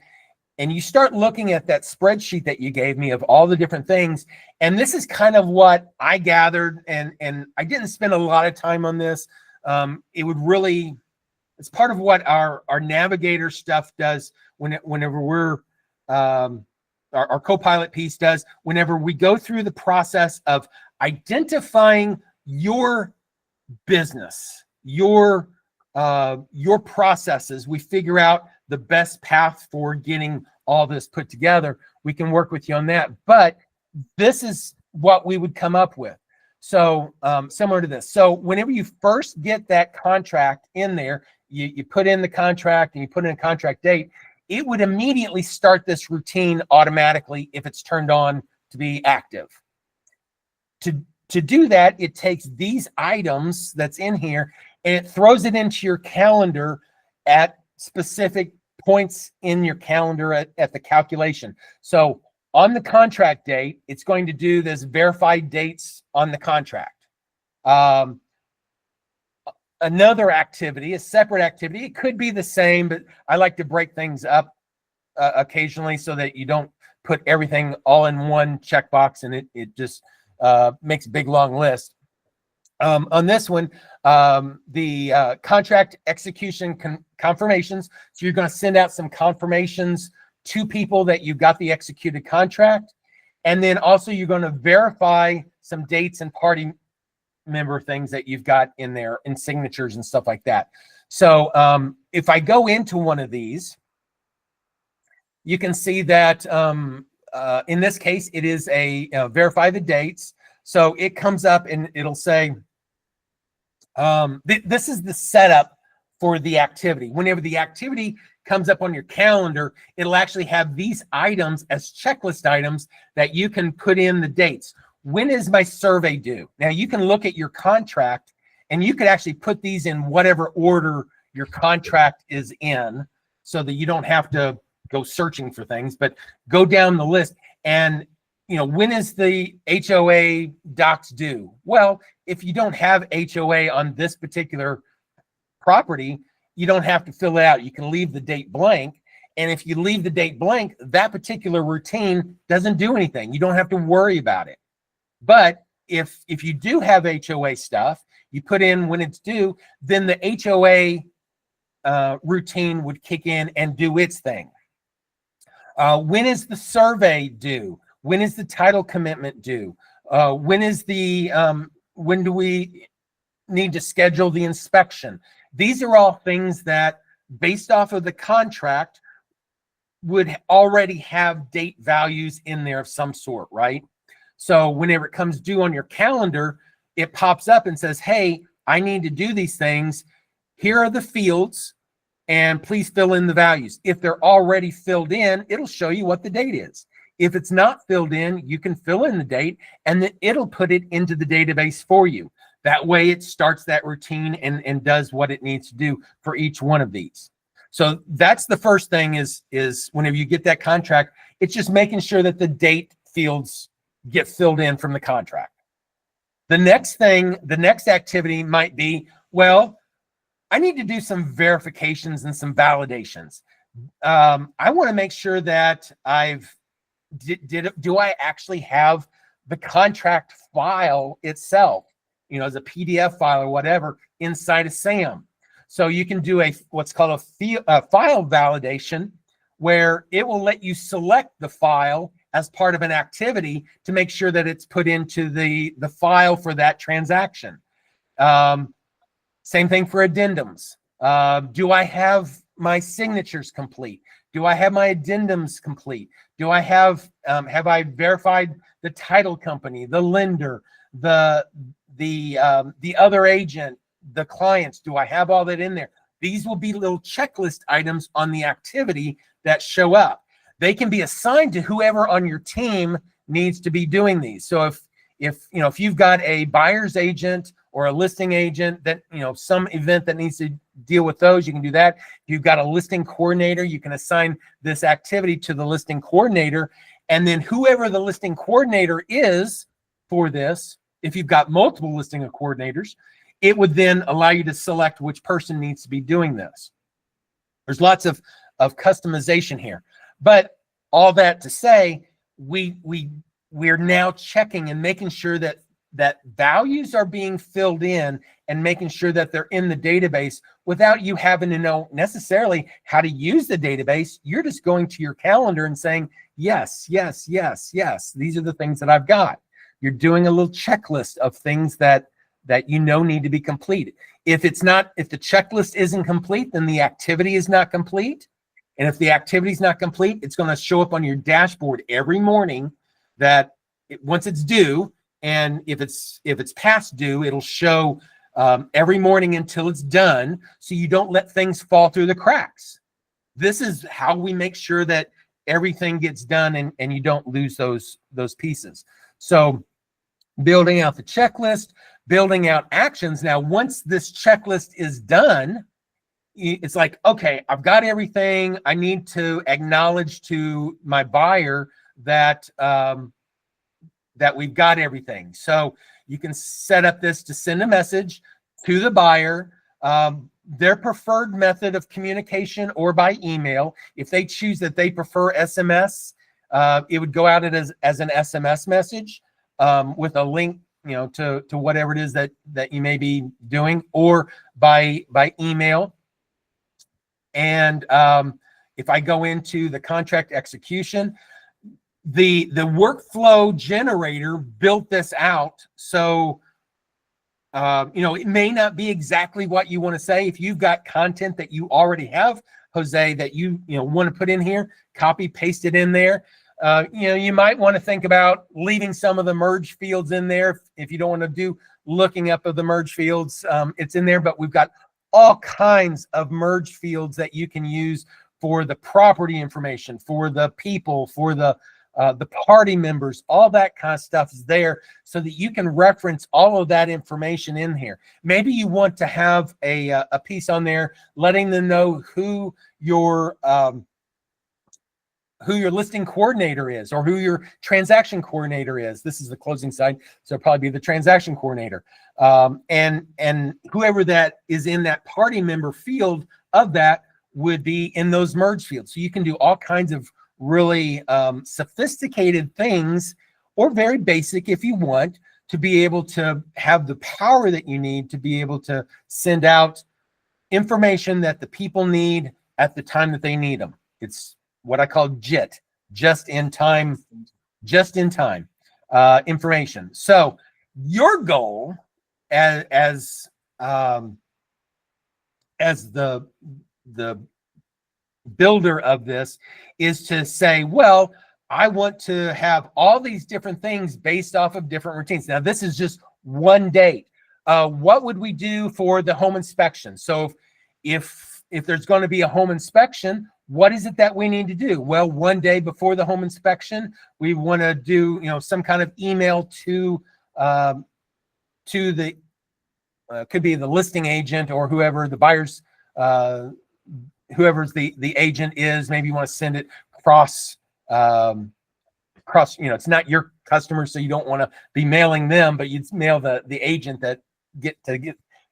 And you start looking at that spreadsheet that you gave me of all the different things. And this is kind of what I gathered, and I didn't spend a lot of time on this. It would really, it's part of what our navigator stuff does whenever we're, our co-pilot piece does, whenever we go through the process of identifying your business, your processes. We figure out the best path for getting all this put together. We can work with you on that, but this is what we would come up with. So similar to this. So whenever you first get that contract in there, you put in the contract and you put in a contract date, it would immediately start this routine automatically if it's turned on to be active. To do that, it takes these items that's in here and it throws it into your calendar at specific points in your calendar at the calculation. So on the contract date, it's going to do this verified dates on the contract. Another activity, a separate activity, it could be the same, but I like to break things up occasionally so that you don't put everything all in one checkbox and it just makes a big long list. On this one, the contract execution confirmations. So you're going to send out some confirmations to people that you got the executed contract. And then also you're going to verify some dates and party member things that you've got in there and signatures and stuff like that. So if I go into one of these, you can see that in this case, it is a verify the dates. So it comes up and it'll say, this is the setup for the activity. Whenever the activity comes up on your calendar, it'll actually have these items as checklist items that you can put in the dates. When is my survey due? Now you can look at your contract and you could actually put these in whatever order your contract is in so that you don't have to go searching for things, but go down the list. And when is the HOA docs due? Well, if you don't have HOA on this particular property, you don't have to fill it out. You can leave the date blank. And if you leave the date blank, that particular routine doesn't do anything. You don't have to worry about it. But if you do have HOA stuff, you put in when it's due, then the HOA routine would kick in and do its thing. When is the survey due? When is the title commitment due? When do we need to schedule the inspection? These are all things that, based off of the contract, would already have date values in there of some sort, right? So whenever it comes due on your calendar, it pops up and says, hey, I need to do these things. Here are the fields, and please fill in the values. If they're already filled in, it'll show you what the date is. If it's not filled in, you can fill in the date, and then it'll put it into the database for you. That way it starts that routine and does what it needs to do for each one of these. So that's the first thing is whenever you get that contract, it's just making sure that the date fields get filled in from the contract. The next activity might be, well, I need to do some verifications and some validations. I want to make sure that do I actually have the contract file itself, as a PDF file or whatever inside of SAM. So you can do what's called a file validation, where it will let you select the file as part of an activity to make sure that it's put into the file for that transaction. Same thing for addendums. Do I have my signatures complete? Do I have my addendums complete? Do I have I verified the title company, the lender, the other agent, the clients? Do I have all that in there? These will be little checklist items on the activity that show up. They can be assigned to whoever on your team needs to be doing these. So if you've got a buyer's agent or a listing agent that, some event that needs to deal with those, you can do that. If you've got a listing coordinator, you can assign this activity to the listing coordinator. And then whoever the listing coordinator is for this, if you've got multiple listing coordinators, it would then allow you to select which person needs to be doing this. There's lots of customization here. But all that to say, we're now checking and making sure that values are being filled in and making sure that they're in the database without you having to know necessarily how to use the database. You're just going to your calendar and saying, yes, yes, yes, yes. These are the things that I've got. You're doing a little checklist of things that need to be completed. If the checklist isn't complete, then the activity is not complete. And if the activity is not complete, it's going to show up on your dashboard every morning once it's due. And if it's past due, it'll show every morning until it's done, so you don't let things fall through the cracks. This is how we make sure that everything gets done and you don't lose those pieces. So building out the checklist, building out actions. Now, once this checklist is done, it's like, okay, I've got everything. I need to acknowledge to my buyer that we've got everything. So you can set up this to send a message to the buyer, their preferred method of communication, or by email. If they choose that they prefer SMS, it would go out as an SMS message with a link, to whatever it is that you may be doing, or by email. And if I go into the contract execution, the workflow generator built this out. So, it may not be exactly what you want to say. If you've got content that you already have, Jose, that you want to put in here, copy, paste it in there. You might want to think about leaving some of the merge fields in there. If you don't want to do looking up of the merge fields, it's in there, but we've got all kinds of merge fields that you can use for the property information, for the people, for the party members. All that kind of stuff is there so that you can reference all of that information in here. Maybe you want to have a piece on there letting them know who your listing coordinator is, or who your transaction coordinator is. This is the closing side, so it'll probably be the transaction coordinator. And whoever that is in that party member field of that would be in those merge fields. So you can do all kinds of really sophisticated things, or very basic if you want, to be able to have the power that you need to be able to send out information that the people need at the time that they need them. It's what I call JIT, just in time information. So your goal as the builder of this is to say, well, I want to have all these different things based off of different routines. Now, this is just one date. What would we do for the home inspection? So if there's going to be a home inspection, what is it that we need to do? Well, one day before the home inspection, we want to do, some kind of email to the could be the listing agent, or whoever the buyer's whoever's the agent is. Maybe you want to send it cross, it's not your customer, so you don't want to be mailing them, but you'd mail the agent that get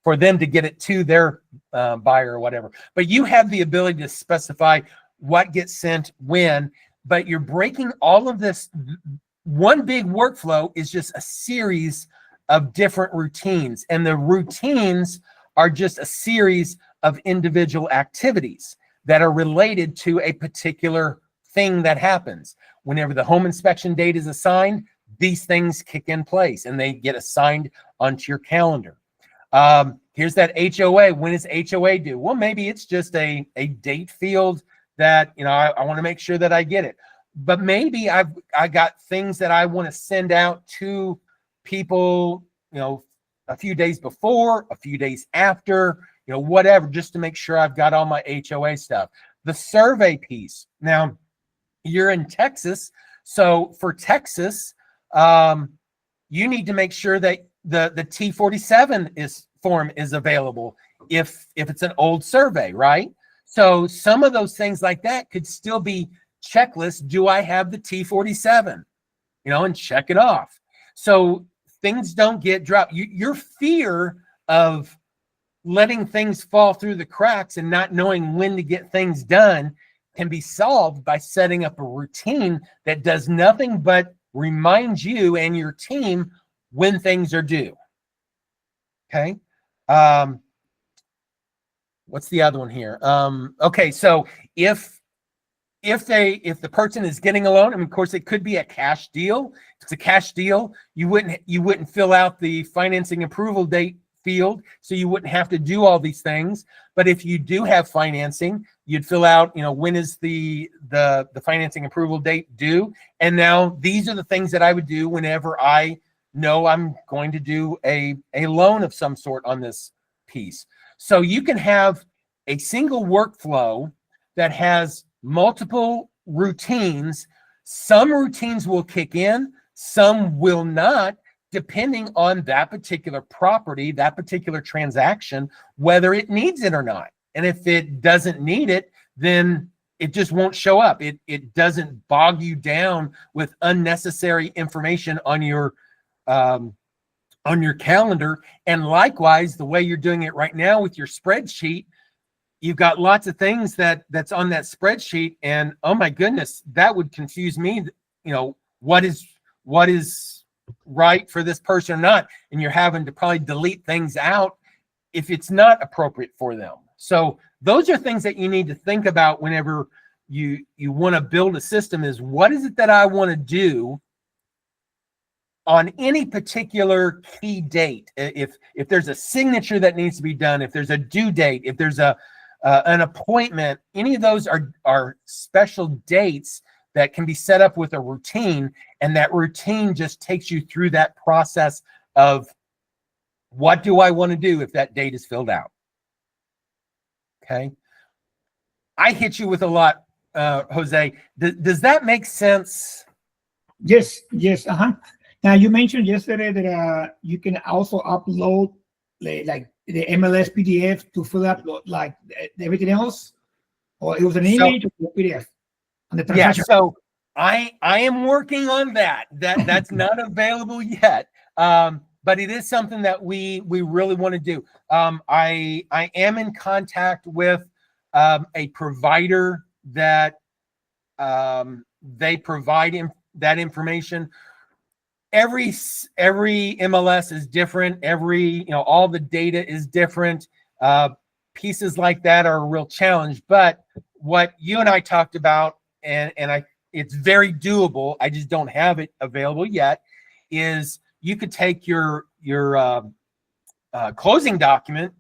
for them to get it to their buyer or whatever. But you have the ability to specify what gets sent when, but you're breaking all of this. One big workflow is just a series of different routines, and the routines are just a series of individual activities that are related to a particular thing that happens. Whenever the home inspection date is assigned, these things kick in place and they get assigned onto your calendar. Here's that HOA. When is HOA due? Well, maybe it's just a date field that, I want to make sure that I get it. But maybe I got things that I want to send out to people, a few days before, a few days after, whatever, just to make sure I've got all my HOA stuff. The survey piece. Now, you're in Texas, so for Texas, you need to make sure that the T47 form is available if it's an old survey, right? So some of those things like that could still be checklists. Do I have the T47? And check it off. So things don't get dropped. Your fear of letting things fall through the cracks and not knowing when to get things done can be solved by setting up a routine that does nothing but remind you and your team when things are due. Okay. What's the other one here? Okay. So if the person is getting a loan, of course, it could be a cash deal. If it's a cash deal, you wouldn't fill out the financing approval date field, so you wouldn't have to do all these things. But if you do have financing, you'd fill out, when is the financing approval date due? And now these are the things that I would do whenever I know I'm going to do a loan of some sort on this piece. So you can have a single workflow that has multiple routines. Some routines will kick in, some will not, depending on that particular property, that particular transaction, whether it needs it or not. And if it doesn't need it, then it just won't show up. It doesn't bog you down with unnecessary information on your calendar. And likewise, the way you're doing it right now with your spreadsheet, you've got lots of things that's on that spreadsheet, and oh my goodness, that would confuse me. What is right for this person or not, and you're having to probably delete things out if it's not appropriate for them. So those are things that you need to think about whenever you want to build a system. Is what is it that I want to do on any particular key date? If there's a signature that needs to be done, if there's a due date, if there's an appointment, any of those are special dates that can be set up with a routine, and that routine just takes you through that process of what do I want to do if that date is filled out. Okay. I hit you with a lot, Jose. Does that make sense? Yes. Now, you mentioned yesterday that you can also upload like the MLS PDF to fill up like everything else, or it was an image or PDF on the transaction. Yeah, so I am working on that. That's not available yet, but it is something that we really want to do. I am in contact with a provider that they provide that information. Every MLS is different. All the data is different. Pieces like that are a real challenge. But what you and I talked about, and it's very doable, I just don't have it available yet, is you could take your closing document,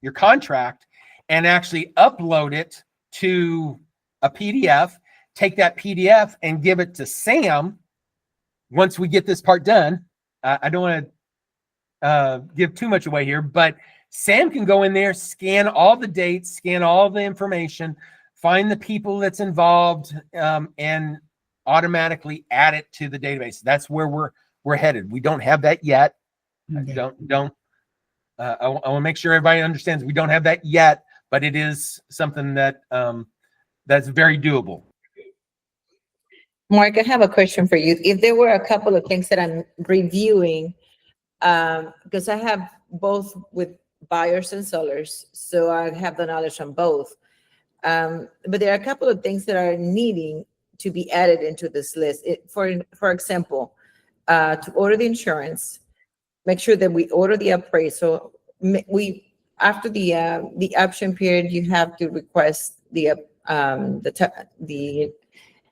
your contract, and actually upload it to a PDF, take that PDF and give it to Sam. Once we get this part done, I don't want to give too much away here, but Sam can go in there, scan all the dates, scan all the information, find the people that's involved, and automatically add it to the database. That's where we're headed. We don't have that yet. Okay. I want to make sure everybody understands we don't have that yet, but it is something that that's very doable. Mark, I have a question for you. If there were a couple of things that I'm reviewing, because I have both with buyers and sellers, so I have the knowledge on both. But there are a couple of things that are needing to be added into this list. For example, to order the insurance, make sure that we order the appraisal. After the option period, you have to request the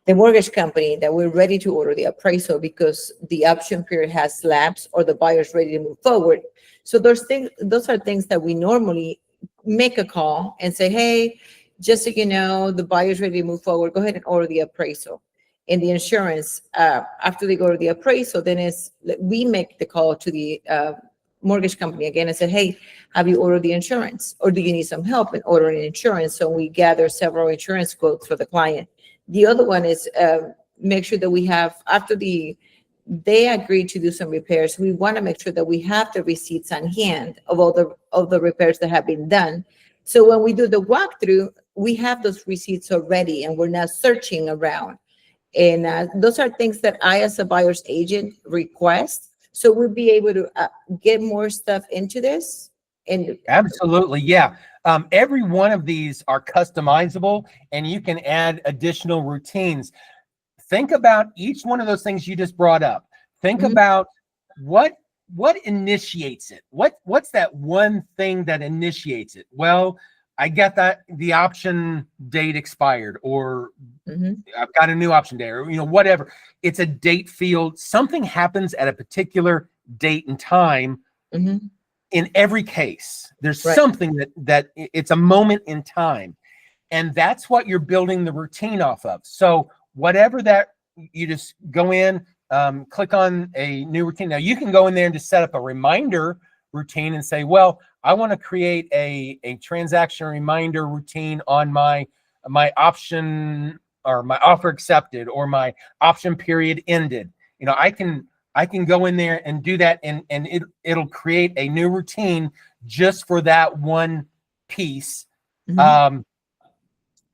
mortgage company that we're ready to order the appraisal because the option period has lapsed or the buyer's ready to move forward. So those are things that we normally make a call and say, hey, just so you know, the buyer's ready to move forward, go ahead and order the appraisal. And the insurance, after they go to the appraisal, then we make the call to the mortgage company again and say, hey, have you ordered the insurance? Or do you need some help in ordering insurance? So we gather several insurance quotes for the client. The other one is make sure that we have, after they agree to do some repairs, we want to make sure that we have the receipts on hand of all the repairs that have been done. So when we do the walkthrough, we have those receipts already and we're not searching around. And those are things that I, as a buyer's agent, request. So we'll be able to get more stuff into this. And absolutely, yeah. Every one of these are customizable, and you can add additional routines. Think about each one of those things you just brought up. Think about what initiates it. What's that one thing that initiates it? Well, I get that the option date expired, or I've got a new option date, or whatever. It's a date field. Something happens at a particular date and time. In every case, there's something that it's a moment in time, and that's what you're building the routine off of. So whatever that, you just go in, click on a new routine. Now you can go in there and just set up a reminder routine and say, well, I want to create a transaction reminder routine on my option, or my offer accepted, or my option period ended. I can go in there and do that, and it'll create a new routine just for that one piece. And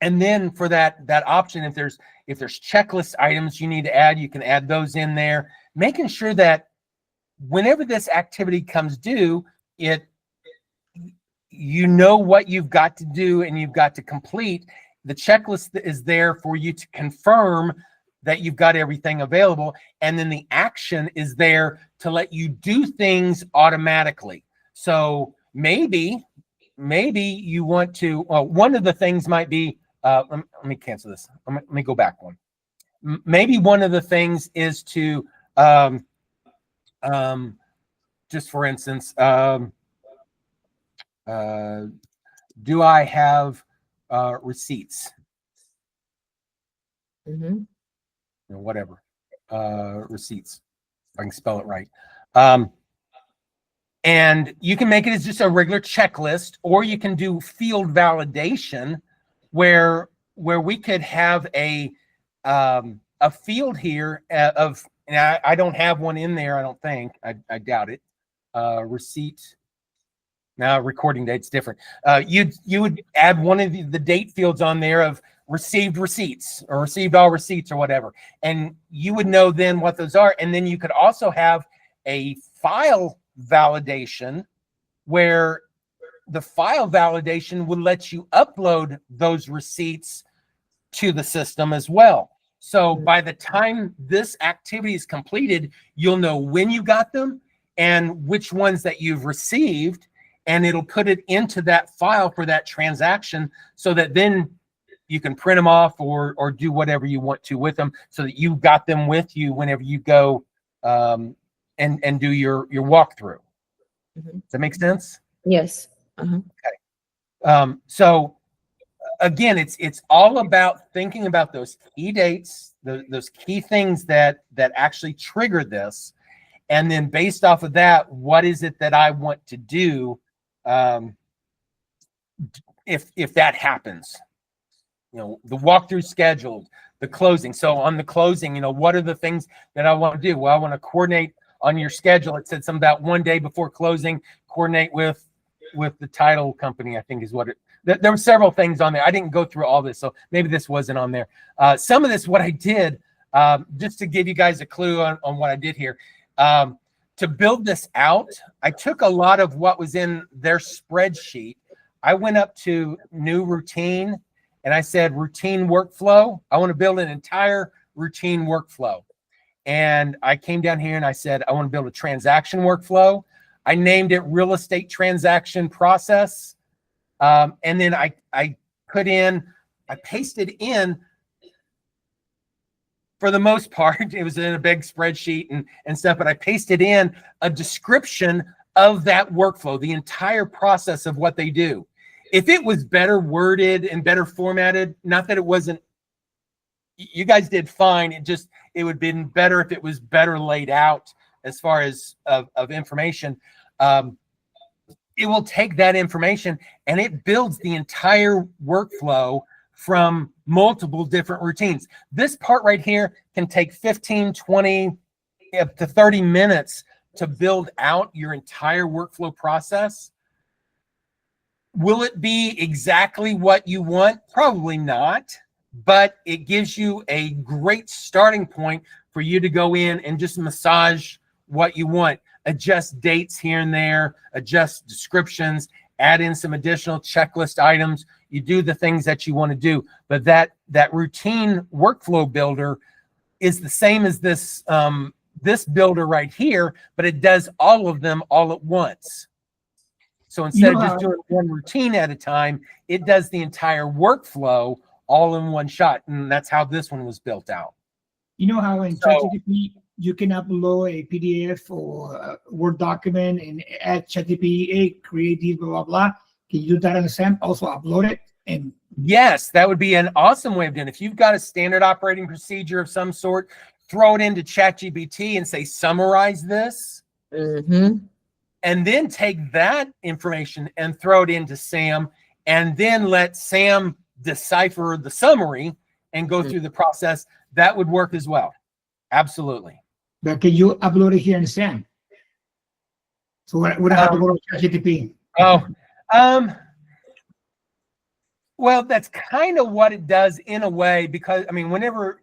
then for that option, if there's checklist items you need to add, you can add those in there, making sure that whenever this activity comes due, you know what you've got to do and you've got to complete. The checklist is there for you to confirm that you've got everything available, and then the action is there to let you do things automatically. So maybe you want to, one of the things might be, let me cancel this. Let me go back one. Maybe one of the things is to, just for instance, do I have receipts? Whatever, receipts, if I can spell it right. And you can make it as just a regular checklist, or you can do field validation, where we could have a field here of, and I don't have one in there, I don't think, I doubt it. Receipt. Now recording date's different. You would add one of the date fields on there of received receipts, or received all receipts, or whatever, and you would know then what those are. And then you could also have a file validation, where the file validation would let you upload those receipts to the system as well. So by the time this activity is completed, you'll know when you got them and which ones that you've received, and it'll put it into that file for that transaction, so that then you can print them off or do whatever you want to with them, so that you got them with you whenever you go and do your walkthrough. Does that make sense? Yes. Okay. So again, it's all about thinking about those key dates, those key things that actually trigger this, and then based off of that, what is it that I want to do if that happens? The walkthrough scheduled, the closing. So on the closing, what are the things that I want to do? Well, I want to coordinate on your schedule. It said something about 1 day before closing, coordinate with the title company, I think is what it. There were several things on there. I didn't go through all this, so maybe this wasn't on there. Some of this, what I did, just to give you guys a clue on what I did here, to build this out, I took a lot of what was in their spreadsheet. I went up to new routine, and I said routine workflow. I want to build an entire routine workflow. And I came down here and I said, I want to build a transaction workflow. I named it real estate transaction process. And then I pasted in, for the most part, it was in a big spreadsheet and stuff, but I pasted in a description of that workflow, the entire process of what they do. If it was better worded and better formatted, not that it wasn't, you guys did fine. It would have been better if it was better laid out as far as of information. It will take that information and it builds the entire workflow from multiple different routines. This part right here can take 15, 20, up to 30 minutes to build out your entire workflow process. Will it be exactly what you want? Probably not, but it gives you a great starting point for you to go in and just massage what you want, adjust dates here and there, adjust descriptions, add in some additional checklist items. You do the things that you want to do, but that routine workflow builder is the same as this this builder right here, but it does all of them all at once. So instead of just doing one routine at a time, it does the entire workflow all in one shot, and that's how this one was built out. You know how in ChatGPT you can upload a PDF or a Word document and add ChatGPT, hey, create this, blah, blah, blah. Can you do that on the SAM? Also upload it? And yes, that would be an awesome way of doing it. If you've got a standard operating procedure of some sort, throw it into ChatGPT and say, summarize this. Mm-hmm. And then take that information and throw it into SAM, and then let SAM decipher the summary and go through the process. That would work as well. Absolutely. but can you upload it here in SAM? So we don't have to go to ChatGPT. Well, that's kind of what it does in a way, because I mean, whenever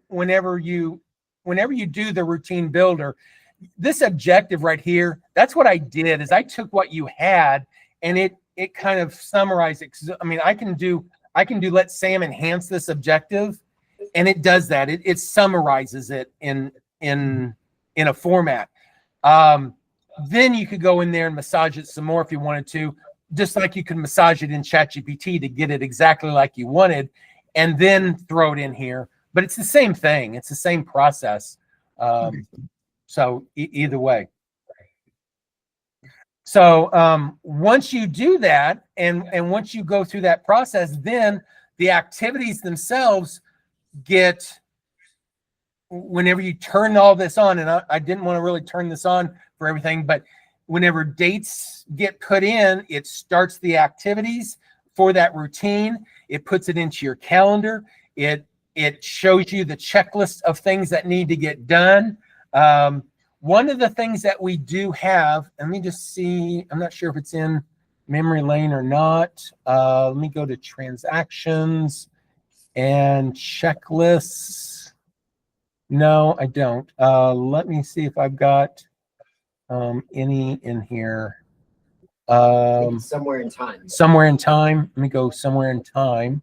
you do the routine builder, this objective right here, that's what I did, is I took what you had and it kind of summarized it. 'Cause, I mean, I can do let SAM enhance this objective, and it does that. It summarizes it in a format. Then you could go in there and massage it some more if you wanted to, just like you can massage it in ChatGPT to get it exactly like you wanted, and then throw it in here. But it's the same thing. It's the same process. So either way. So once you do that, and once you go through that process, then the activities themselves get, whenever you turn all this on, and I didn't want to really turn this on for everything, but whenever dates get put in, it starts the activities for that routine. It puts it into your calendar. It shows you the checklist of things that need to get done. One of the things that we do have, let me just see, I'm not sure if it's in memory lane or not. Let me go to transactions and checklists. No, I don't. Let me see if I've got any in here. Somewhere in time. Somewhere in time. Let me go somewhere in time.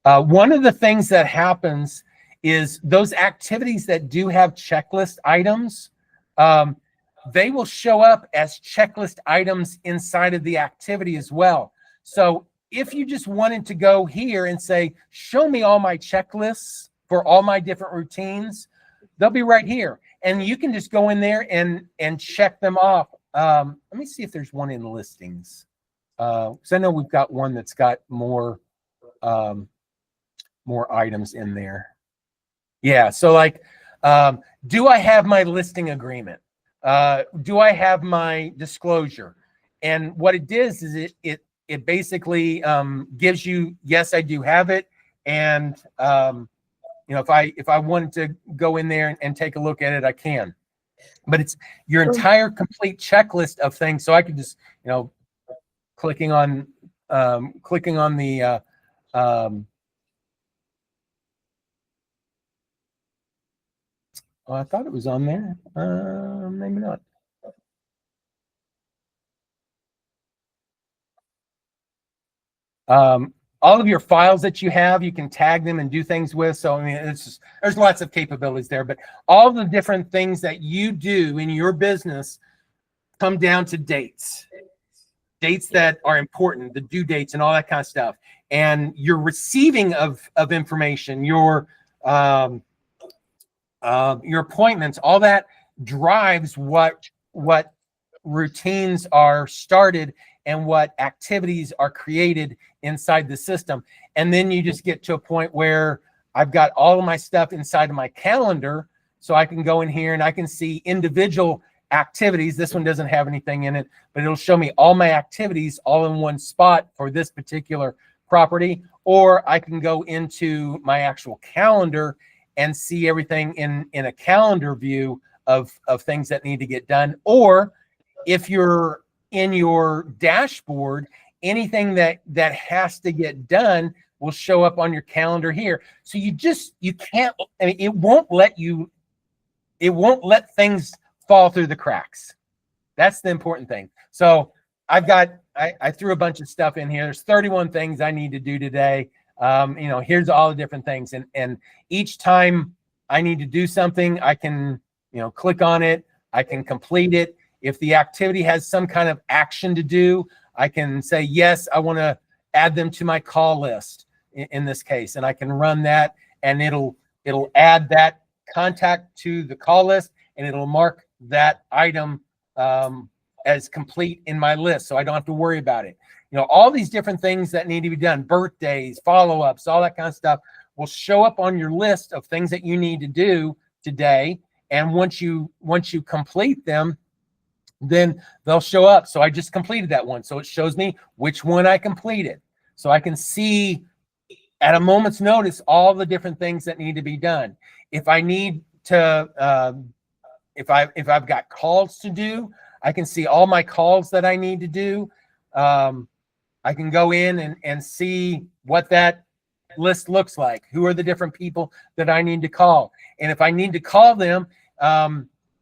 One of the things that happens is those activities that do have checklist items, they will show up as checklist items inside of the activity as well. So if you just wanted to go here and say, show me all my checklists for all my different routines, they'll be right here. And you can just go in there and check them off. Let me see if there's one in listings. Because I know we've got one that's got more items in there. Yeah, so like, do I have my listing agreement? Do I have my disclosure? And what it does is it basically gives you, yes, I do have it. And you know, if I wanted to go in there and take a look at it, I can. But it's your entire complete checklist of things. So I could just, you know, clicking on the oh, I thought it was on there. Maybe not. all of your files that you have, you can tag them and do things with. So, I mean, there's lots of capabilities there, but all the different things that you do in your business come down to dates that are important, the due dates and all that kind of stuff. And your receiving of information, your appointments, all that drives what routines are started and what activities are created inside the system. And then you just get to a point where I've got all of my stuff inside of my calendar, so I can go in here and I can see individual activities. This one doesn't have anything in it, but it'll show me all my activities all in one spot for this particular property. Or I can go into my actual calendar and see everything in a calendar view of things that need to get done. Or if you're in your dashboard, anything that has to get done will show up on your calendar here. So you can't, I mean, it won't let things fall through the cracks. That's the important thing. So I threw a bunch of stuff in here. There's 31 things I need to do today. Here's all the different things. And each time I need to do something, I can, click on it. I can complete it. If the activity has some kind of action to do, I can say, yes, I want to add them to my call list in this case. And I can run that, and it'll add that contact to the call list, and it'll mark that item as complete in my list, so I don't have to worry about it. All these different things that need to be done, birthdays, follow-ups, all that kind of stuff will show up on your list of things that you need to do today. And once you complete them, then they'll show up. So I just completed that one. So it shows me which one I completed. So I can see at a moment's notice all the different things that need to be done. If I need to, if I've got calls to do, I can see all my calls that I need to do. I can go in and see what that list looks like. Who are the different people that I need to call? And if I need to call them,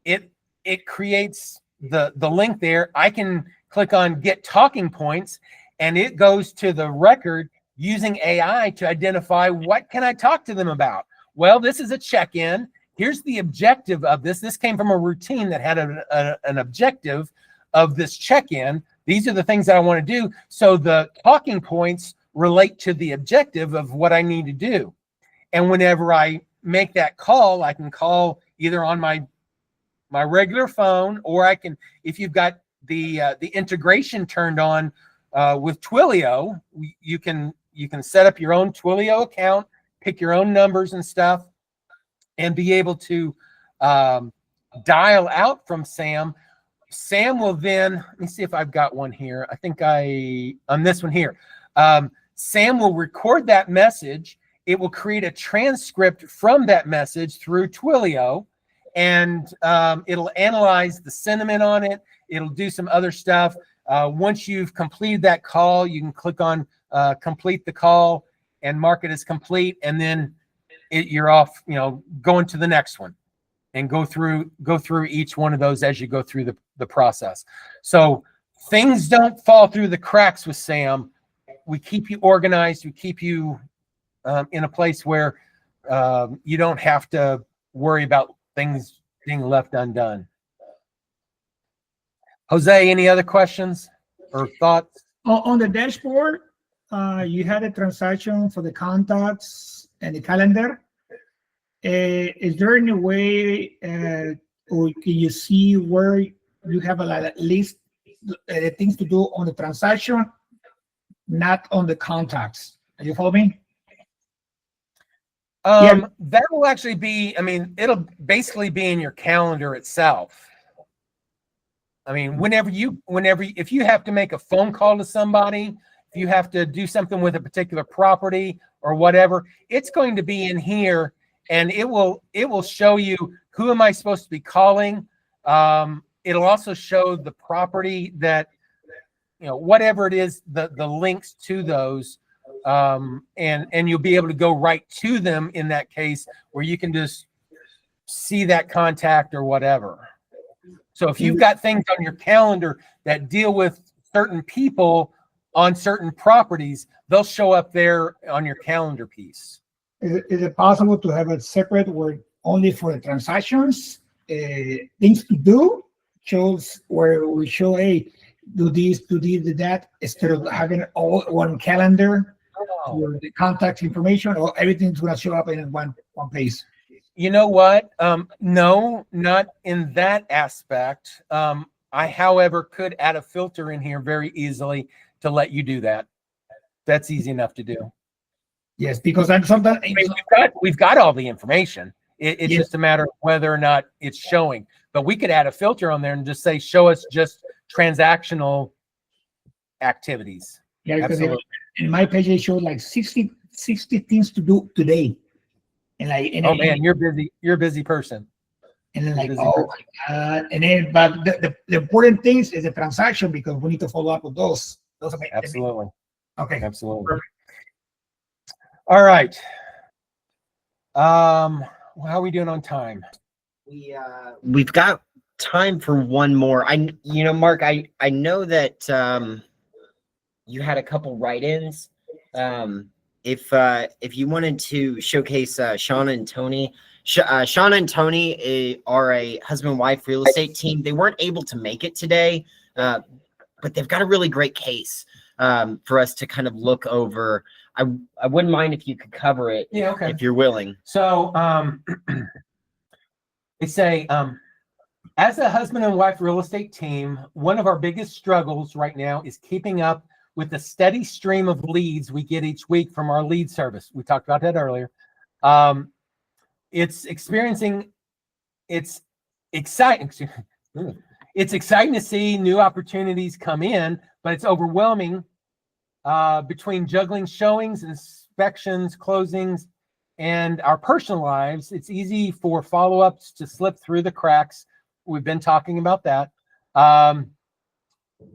it creates the link there. I can click on Get Talking Points, and it goes to the record using AI to identify what can I talk to them about. Well, this is a check-in. Here's the objective of this. This came from a routine that had an objective of this check-in. These are the things that I want to do. So the talking points relate to the objective of what I need to do. And whenever I make that call, I can call either on my regular phone, or I can, if you've got the integration turned on with Twilio, you can set up your own Twilio account, pick your own numbers and stuff, and be able to dial out from Sam. Sam will then, let me see if I've got one here. I think on this one here. Sam will record that message. It will create a transcript from that message through Twilio, and it'll analyze the sentiment on it. It'll do some other stuff. Once you've completed that call, you can click on complete the call and mark it as complete, and then you're off, going to the next one, and go through each one of those as you go through the process. So things don't fall through the cracks with Sam. We keep you organized. We keep you in a place where you don't have to worry about things being left undone. Jose, any other questions or thoughts? On the dashboard, you had a transaction for the contacts and the calendar. Is there any way, or can you see where you have a list things to do on the transaction, not on the contacts? Are you following me? That will actually be, it'll basically be in your calendar itself. If you have to make a phone call to somebody, if you have to do something with a particular property or whatever, it's going to be in here, and it will show you who am I supposed to be calling. It'll also show the property that, whatever it is, the links to those. And you'll be able to go right to them in that case, where you can just see that contact or whatever. So if you've got things on your calendar that deal with certain people, on certain properties, they'll show up there on your calendar piece. Is it possible to have a separate where only for the transactions, things to do, shows where we show, hey, do this, do that, instead of having all one calendar for the contact information, or everything's gonna show up in one place? You know what? No, not in that aspect. I, however, could add a filter in here very easily to let you do that. That's easy enough to do. Yes, because I'm sometimes I mean, we've got all the information. It's Yes. just a matter of whether or not it's showing. But we could add a filter on there and just say, show us just transactional activities. yeah, because Absolutely. in my page it showed like 60 things to do today, and Oh man, you're busy. You're a busy person. and then like, busy oh my God. And then, but the important things is the transaction, because we need to follow up with those. Those are my, Absolutely. okay. Absolutely. Perfect. All right. How are we doing on time? We've got time for one more. Mark, I know that you had a couple write-ins. If you wanted to showcase Shauna and Tony, Shauna and Tony are a husband-wife real estate team. They weren't able to make it today, but they've got a really great case for us to kind of look over. I wouldn't mind if you could cover it, Yeah, okay. if you're willing. So they say, as a husband and wife real estate team, one of our biggest struggles right now is keeping up with the steady stream of leads we get each week from our lead service. We talked about that earlier. It's exciting. It's exciting to see new opportunities come in, but it's overwhelming between juggling showings, inspections, closings, and our personal lives. It's easy for follow-ups to slip through the cracks. We've been talking about that.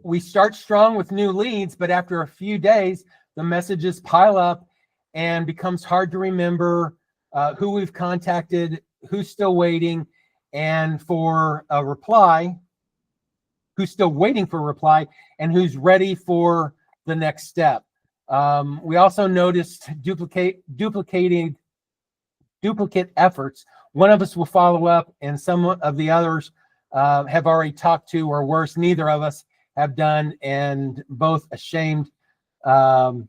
We start strong with new leads, but after a few days, the messages pile up and becomes hard to remember who we've contacted, who's still waiting, and for a reply, who's still waiting for a reply, and who's ready for the next step. We also noticed duplicate efforts. One of us will follow up, and some of the others have already talked to, or worse, neither of us have done, and both ashamed and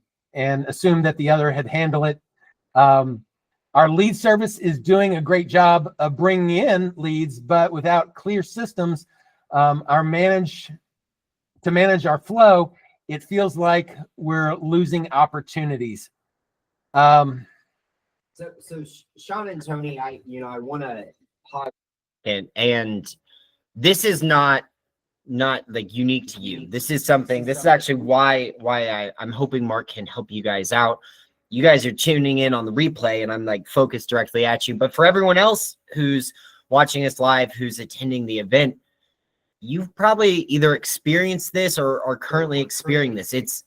assumed that the other had handled it. Our lead service is doing a great job of bringing in leads, but without clear systems to manage our flow, it feels like we're losing opportunities. So Shauna and Tony, I want to pause. And this is not like unique to you. This is something, this is actually why I'm hoping Mark can help you guys out. You guys are tuning in on the replay and I'm like focused directly at you. But for everyone else who's watching us live, who's attending the event, you've probably either experienced this or are currently experiencing this. It's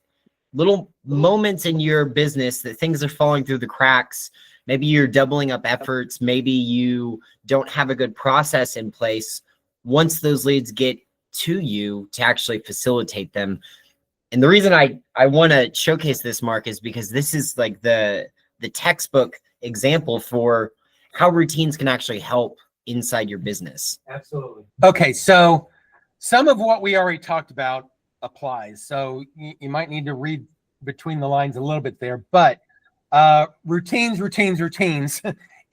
little moments in your business that things are falling through the cracks. Maybe you're doubling up efforts. Maybe you don't have a good process in place. Once those leads get to you to actually facilitate them. And the reason I want to showcase this, Mark, is because this is like the textbook example for how routines can actually help inside your business. Absolutely. Okay, so some of what we already talked about applies. So you might need to read between the lines a little bit there, but routines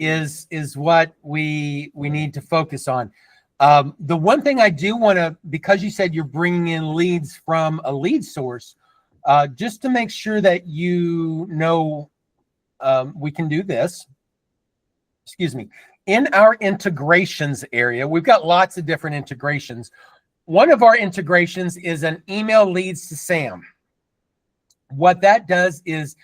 is what we need to focus on. The one thing I do want to, because you said you're bringing in leads from a lead source, just to make sure that you know, we can do this. Excuse me. In our integrations area, we've got lots of different integrations. One of our integrations is an email leads to SAM. What that does is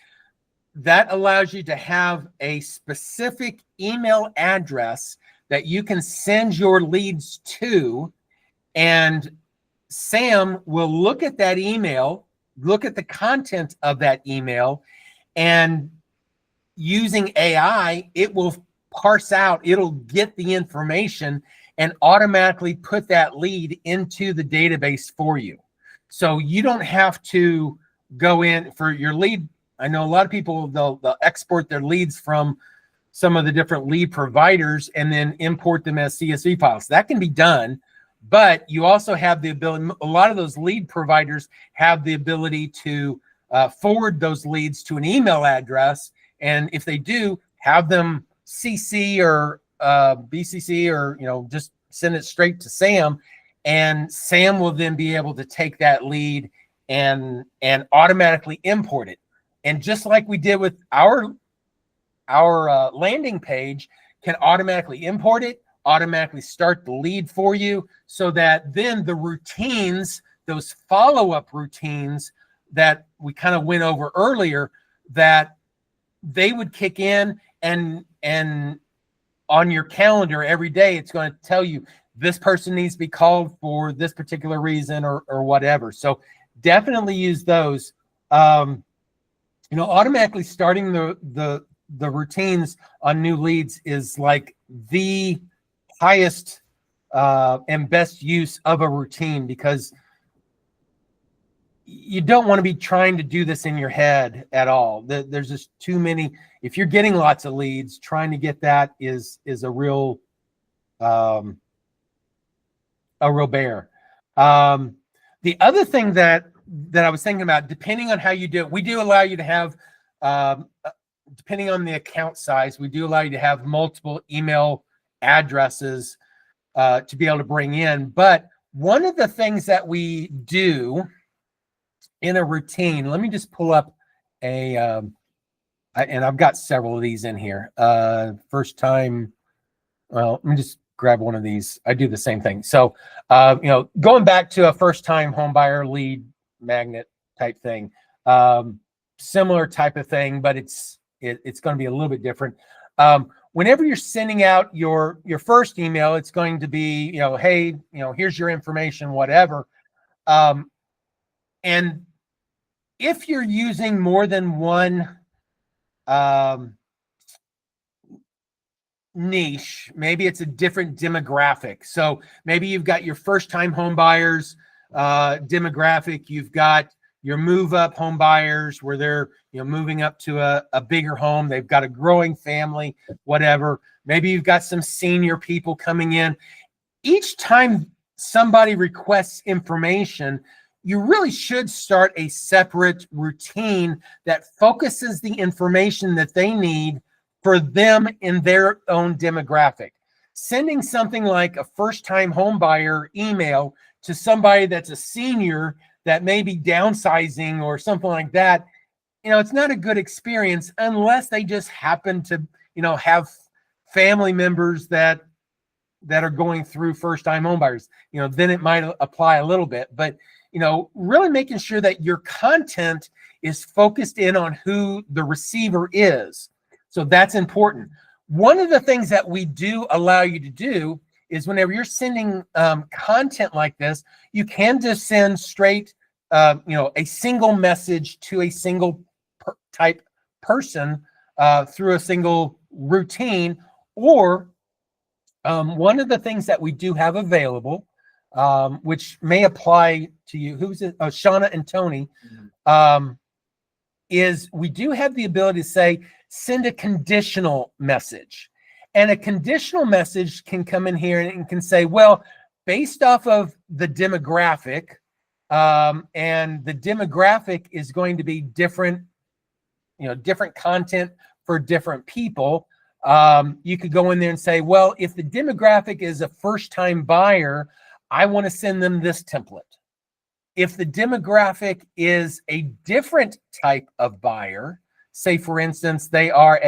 that allows you to have a specific email address that you can send your leads to, and SAM will look at that email, look at the content of that email, and using AI, it will parse out, it'll get the information and automatically put that lead into the database for you. So you don't have to go in for your lead. I know a lot of people, they'll export their leads from some of the different lead providers and then import them as CSV files. That can be done, but you also have the ability, a lot of those lead providers have the ability to forward those leads to an email address. And if they do, have them CC or BCC, or, you know, just send it straight to Sam, and Sam will then be able to take that lead and automatically import it. And just like we did with our landing page, can automatically import it, automatically start the lead for you, so that then the routines, those follow-up routines that we kind of went over earlier, that they would kick in, and on your calendar every day, it's going to tell you this person needs to be called for this particular reason or whatever. So definitely use those. You know, automatically starting the routines on new leads is like the highest and best use of a routine, because you don't want to be trying to do this in your head at all. There's just too many. If you're getting lots of leads, trying to get that is a real bear. The other thing that I was thinking about, depending on how you do it, we do allow you to have, depending on the account size, we do allow you to have multiple email addresses to be able to bring in. But one of the things that we do in a routine, let me just pull up and I've got several of these in here. First time, well, let me just grab one of these. I do the same thing. So, you know, going back to a first time home buyer lead magnet type thing, similar type of thing, but it's going to be a little bit different. Whenever you're sending out your first email, it's going to be, you know, hey, you know, here's your information, whatever. And if you're using more than one niche, maybe it's a different demographic. So maybe you've got your first time home buyers demographic, you've got your move up home buyers where they're, you know, moving up to a bigger home, they've got a growing family, whatever. Maybe you've got some senior people coming in. Each time somebody requests information, you really should start a separate routine that focuses the information that they need for them in their own demographic. Sending something like a first-time home buyer email to somebody that's a senior that may be downsizing or something like that, you know, it's not a good experience unless they just happen to, you know, have family members that are going through first-time home buyers. You know, then it might apply a little bit, but you know, really making sure that your content is focused in on who the receiver is. So that's important. One of the things that we do allow you to do is whenever you're sending content like this, you can just send straight, you know, a single message to a single type person through a single routine. Or one of the things that we do have available, which may apply to you, who's it? Shauna and Tony, is we do have the ability to say, send a conditional message. And a conditional message can come in here and can say, well, based off of the demographic, and the demographic is going to be different, you know, different content for different people. You could go in there and say, well, if the demographic is a first-time buyer, I want to send them this template. If the demographic is a different type of buyer, say for instance, they are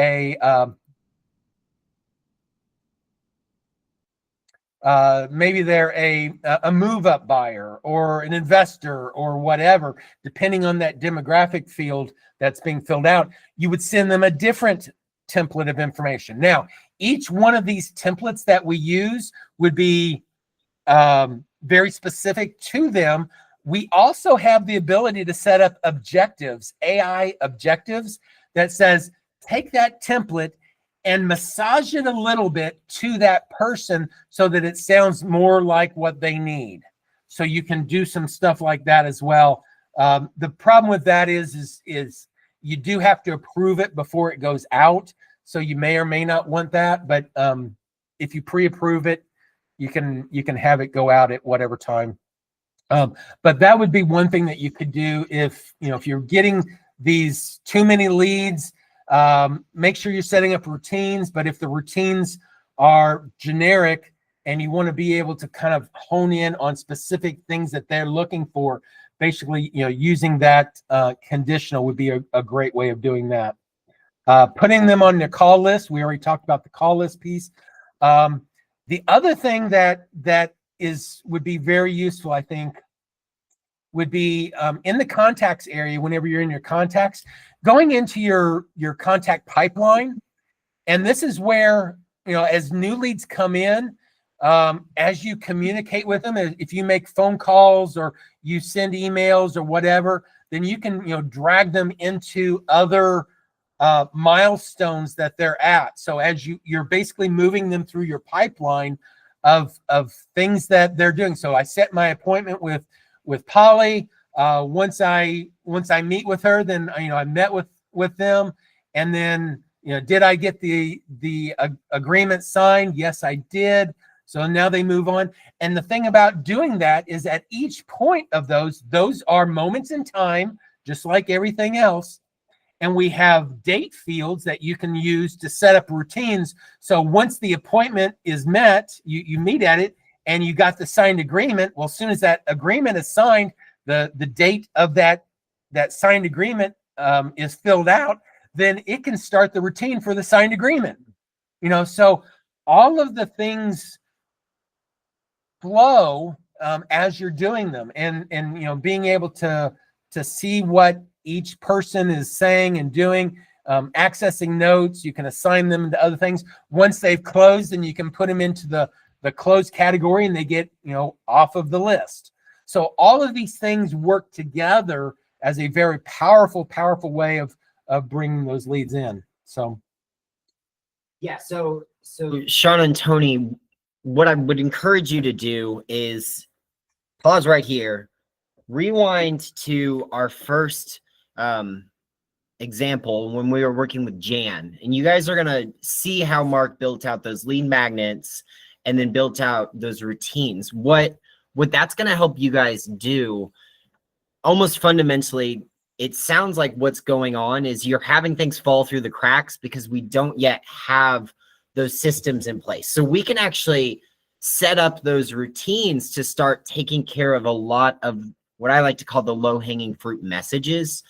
maybe they're a move-up buyer or an investor or whatever, depending on that demographic field that's being filled out, you would send them a different template of information. Now, each one of these templates that we use would be very specific to them. We also have the ability to set up objectives, AI objectives, that says, take that template and massage it a little bit to that person so that it sounds more like what they need. So you can do some stuff like that as well. The problem with that is you do have to approve it before it goes out. So you may or may not want that, but if you pre-approve it, you can have it go out at whatever time. But that would be one thing that you could do if you're getting these too many leads. Make sure you're setting up routines, but if the routines are generic and you want to be able to kind of hone in on specific things that they're looking for, basically, using that conditional would be a great way of doing that. Putting them on the call list. We already talked about the call list piece. The other thing that would be very useful, I think, would be in the contacts area. Whenever you're in your contacts, going into your contact pipeline, and this is where as new leads come in, as you communicate with them, if you make phone calls or you send emails or whatever, then you can drag them into other milestones that they're at. So as you're basically moving them through your pipeline of things that they're doing. So I set my appointment with Polly. Once I meet with her, then I met with them, and then did I get the agreement signed? Yes, I did. So now they move on. And the thing about doing that is at each point of those are moments in time, just like everything else. And we have date fields that you can use to set up routines. So once the appointment is met, you meet at it and you got the signed agreement. Well, as soon as that agreement is signed, the date of that signed agreement is filled out, then it can start the routine for the signed agreement. So all of the things flow as you're doing them, and being able to see what each person is saying and doing, accessing notes. You can assign them to other things. Once they've closed, then you can put them into the closed category and they get off of the list. So all of these things work together as a very powerful way of bringing those leads in. So yeah, so Shauna and Tony, what I would encourage you to do is pause right here, rewind to our first example when we were working with Jan, and you guys are going to see how Mark built out those lead magnets and then built out those routines. What that's going to help you guys do, almost fundamentally, it sounds like what's going on is you're having things fall through the cracks because we don't yet have those systems in place. So we can actually set up those routines to start taking care of a lot of what I like to call the low-hanging fruit messages.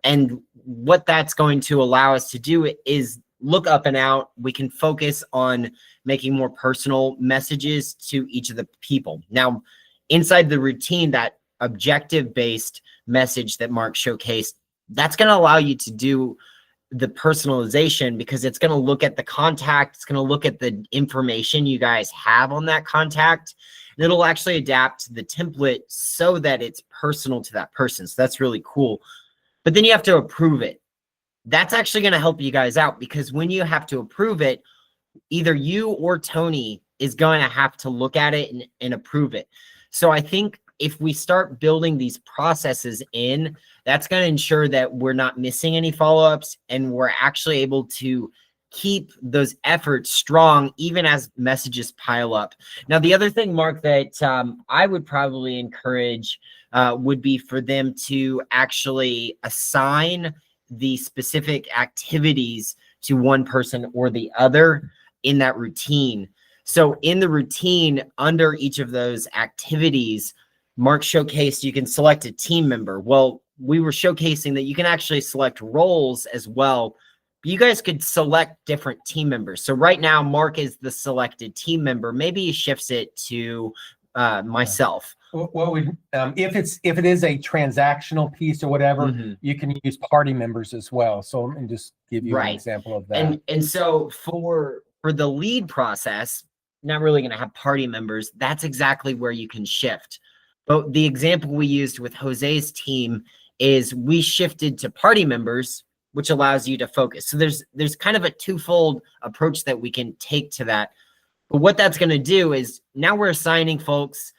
And what that's going to allow us to do is look up and out. We can focus on making more personal messages to each of the people. Now, inside the routine, that objective-based message that Mark showcased, that's going to allow you to do the personalization because it's going to look at the contact. It's going to look at the information you guys have on that contact. And it'll actually adapt the template so that it's personal to that person. So that's really cool. But then you have to approve it. That's actually going to help you guys out because when you have to approve it, either you or Tony is going to have to look at it and approve it. So I think if we start building these processes in, that's going to ensure that we're not missing any follow-ups and we're actually able to keep those efforts strong even as messages pile up. Now, the other thing, Mark, that I would probably encourage would be for them to actually assign the specific activities to one person or the other in that routine. So in the routine, under each of those activities, Mark showcased you can select a team member. Well, we were showcasing that you can actually select roles as well. You guys could select different team members. So right now, Mark is the selected team member. Maybe he shifts it to myself. Well, if it is a transactional piece or whatever, you can use party members as well. So let me just give you an example of that. And so for the lead process, not really going to have party members. That's exactly where you can shift. But the example we used with Jose's team is we shifted to party members, which allows you to focus. So there's kind of a twofold approach that we can take to that. But what that's going to do is now we're assigning folks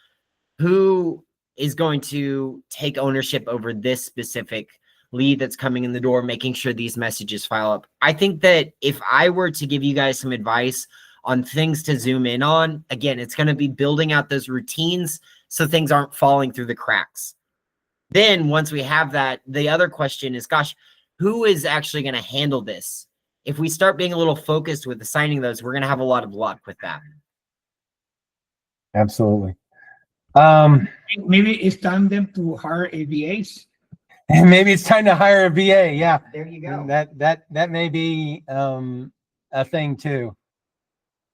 who is going to take ownership over this specific lead that's coming in the door, making sure these messages file up. I think that if I were to give you guys some advice on things to zoom in on, again, it's going to be building out those routines so things aren't falling through the cracks. Then once we have that, the other question is, gosh, who is actually going to handle this? If we start being a little focused with assigning those, we're going to have a lot of luck with that. Absolutely. Maybe it's time them to hire AVAs. And maybe it's time to hire a VA. Yeah, There you go. that may be a thing too.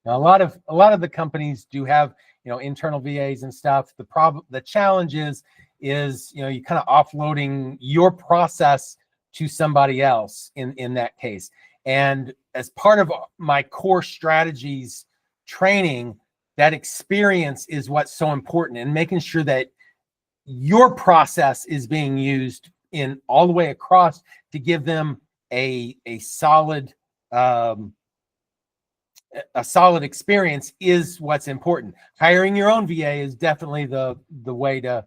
Now, a lot of the companies do have, you know, internal VAs and stuff. The challenge is you know, you kind of offloading your process to somebody else in that case. And as part of my core strategies training, that experience is what's so important, and making sure that your process is being used in all the way across to give them a solid experience is what's important. Hiring your own VA is definitely the way to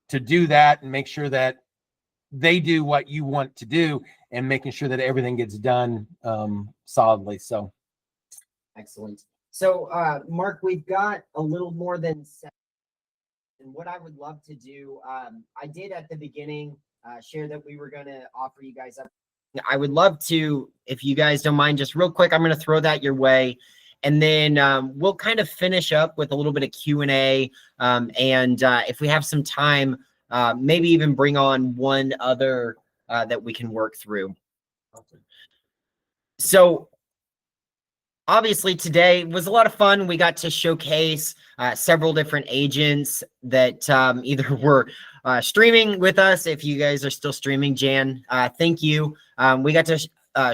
do that and make sure that they do what you want to do, and making sure that everything gets done solidly. So Excellent. So, Mark, we've got a little more than 7. And what I would love to do, I did at the beginning share that we were going to offer you guys up. I would love to, if you guys don't mind, just real quick, I'm going to throw that your way. And then we'll kind of finish up with a little bit of Q&A. And if we have some time, maybe even bring on one other that we can work through. So obviously today was a lot of fun. We got to showcase several different agents that either were streaming with us. If you guys are still streaming, Jan, thank you. We got to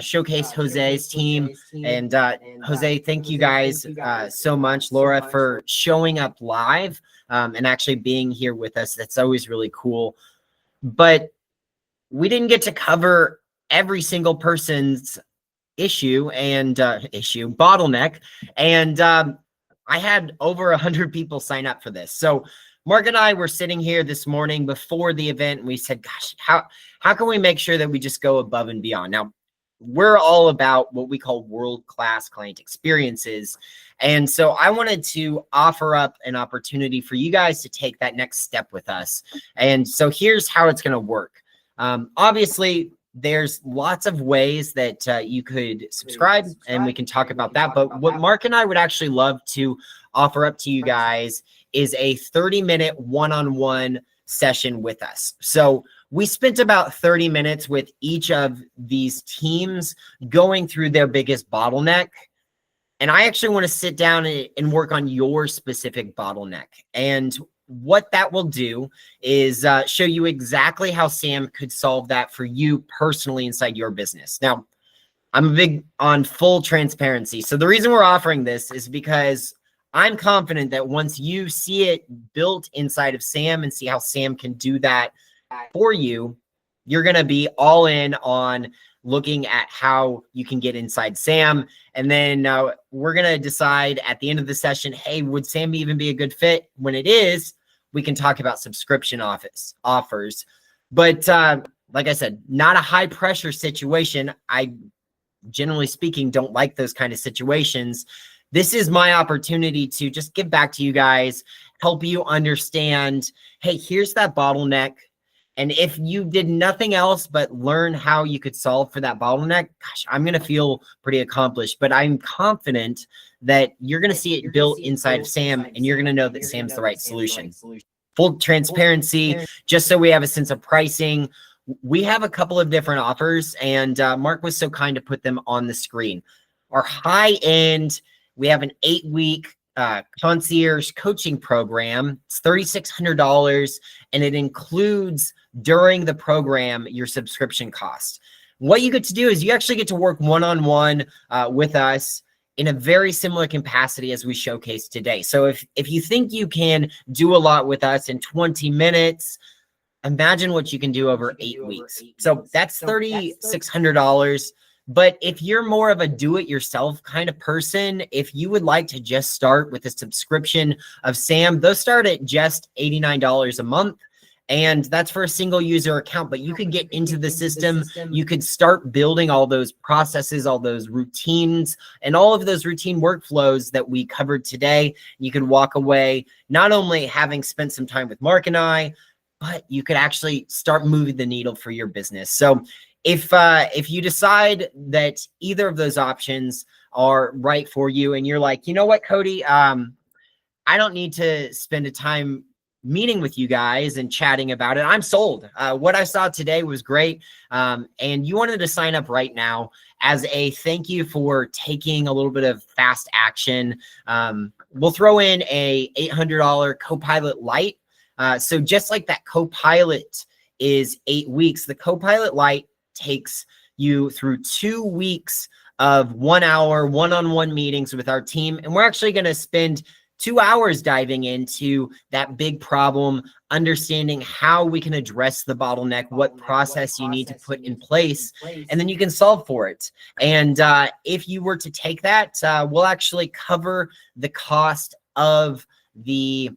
showcase Jose's team. And Jose, thank you guys so much. Laura, for showing up live and actually being here with us. That's always really cool. But we didn't get to cover every single person's bottleneck. And I had over 100 people sign up for this. So Mark and I were sitting here this morning before the event, and we said, gosh, how can we make sure that we just go above and beyond? Now, we're all about what we call world-class client experiences. And so I wanted to offer up an opportunity for you guys to take that next step with us. And so here's how it's going to work. Obviously, there's lots of ways that you could subscribe, and we can talk about that. But what Mark and I would actually love to offer up to you guys is a 30-minute one-on-one session with us. So we spent about 30 minutes with each of these teams going through their biggest bottleneck. And I actually want to sit down and work on your specific bottleneck. And what that will do is show you exactly how Sam could solve that for you personally inside your business. Now, I'm big on full transparency. So the reason we're offering this is because I'm confident that once you see it built inside of Sam and see how Sam can do that for you, you're going to be all in on looking at how you can get inside Sam. And then we're going to decide at the end of the session, hey, would Sam even be a good fit? When it is, we can talk about subscription offers. But like I said, not a high pressure situation. I, generally speaking, don't like those kind of situations. This is my opportunity to just give back to you guys, help you understand, hey, here's that bottleneck. And if you did nothing else but learn how you could solve for that bottleneck, gosh, I'm going to feel pretty accomplished. But I'm confident that you're going to see it built inside of Sam, and you're going to know that Sam's the right solution. Full transparency, just so we have a sense of pricing. We have a couple of different offers, and Mark was so kind to put them on the screen. Our high end, we have an 8-week concierge coaching program. It's $3,600, and it includes during the program your subscription cost. What you get to do is you actually get to work one-on-one with us in a very similar capacity as we showcased today. So if you think you can do a lot with us in 20 minutes, imagine what you can do over 8 weeks. So that's $3,600. But if you're more of a do-it-yourself kind of person, if you would like to just start with a subscription of SAM, those start at just $89 a month. And that's for a single user account, but you could get into the system. You could start building all those processes, all those routines, and all of those routine workflows that we covered today. You could walk away not only having spent some time with Mark and I, but you could actually start moving the needle for your business. So if you decide that either of those options are right for you and you're like, you know what, Cody, I don't need to spend a time meeting with you guys and chatting about it, I'm sold. What I saw today was great. And you wanted to sign up right now as a thank you for taking a little bit of fast action. We'll throw in a $800 Copilot Lite. So just like that Copilot is 8 weeks, the Copilot Lite takes you through 2 weeks of 1 hour one-on-one meetings with our team. And we're actually going to spend 2 hours diving into that big problem, understanding how we can address the bottleneck, what process you need to put in place, and then you can solve for it. And if you were to take that, we'll actually cover the cost of the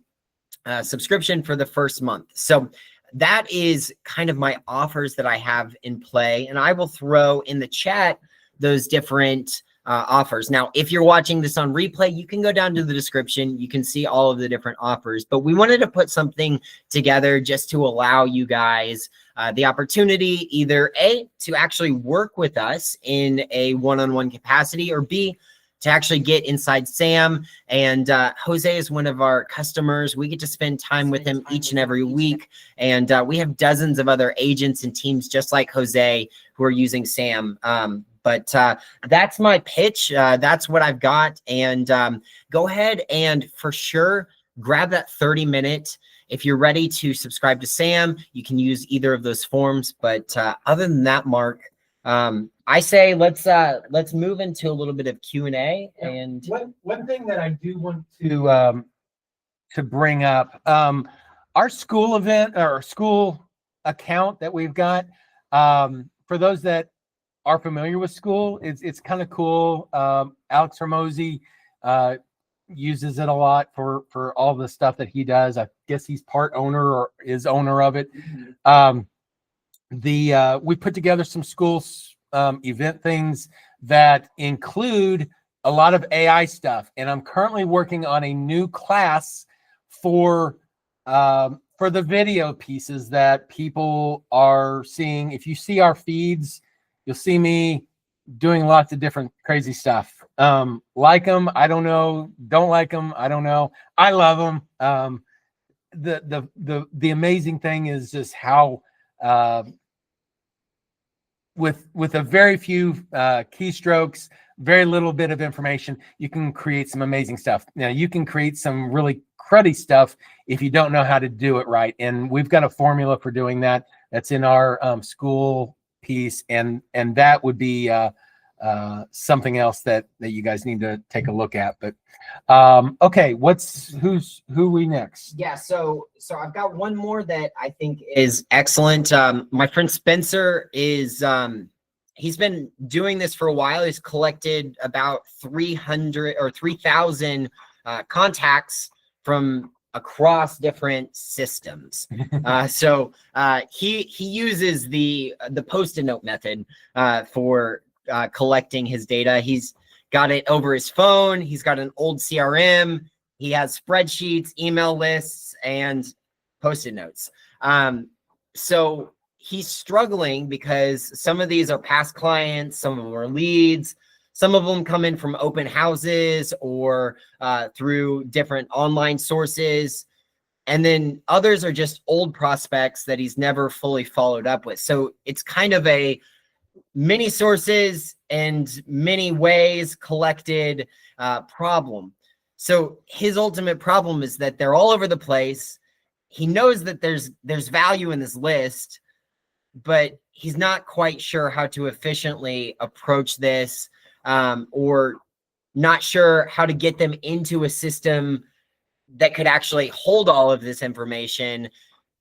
subscription for the first month. So that is kind of my offers that I have in play, and I will throw in the chat those different offers. Now, if you're watching this on replay, you can go down to the description. You can see all of the different offers, but we wanted to put something together just to allow you guys the opportunity, either A, to actually work with us in a one-on-one capacity, or B, to actually get inside SAM. And Jose is one of our customers. We get to spend time with him each and every week. And we have dozens of other agents and teams just like Jose who are using SAM. But that's my pitch. That's what I've got. And go ahead and for sure, grab that 30-minute. If you're ready to subscribe to SAM, you can use either of those forms. But other than that, Mark, I say let's move into a little bit of Q&A. And one thing that I do want to bring up, our school event or school account that we've got, for those that are familiar with school, it's kind of cool. Alex Hermosi uses it a lot for all the stuff that he does. I guess he's part owner or is owner of it. We put together some schools event things that include a lot of AI stuff, and I'm currently working on a new class for the video pieces that people are seeing. If you see our feeds, you'll see me doing lots of different crazy stuff. Like them, I don't know. Don't like them, I don't know. I love them. The amazing thing is just how with a very few keystrokes, very little bit of information, you can create some amazing stuff. Now, you can create some really cruddy stuff if you don't know how to do it right. And we've got a formula for doing that. That's in our school piece. And that would be something else that you guys need to take a look at. But okay, who we next? Yeah, so I've got one more that I think is excellent. My friend Spencer is he's been doing this for a while. He's collected about 300 or 3,000 contacts from across different systems. So he uses the Post-it note method for collecting his data. He's got it over his phone. He's got an old CRM. He has spreadsheets, email lists, and Post-it notes. So he's struggling because some of these are past clients, some of them are leads, some of them come in from open houses or through different online sources. And then others are just old prospects that he's never fully followed up with. So it's kind of a many sources and many ways collected problem. So his ultimate problem is that they're all over the place. He knows that there's value in this list, but he's not quite sure how to efficiently approach this, or not sure how to get them into a system that could actually hold all of this information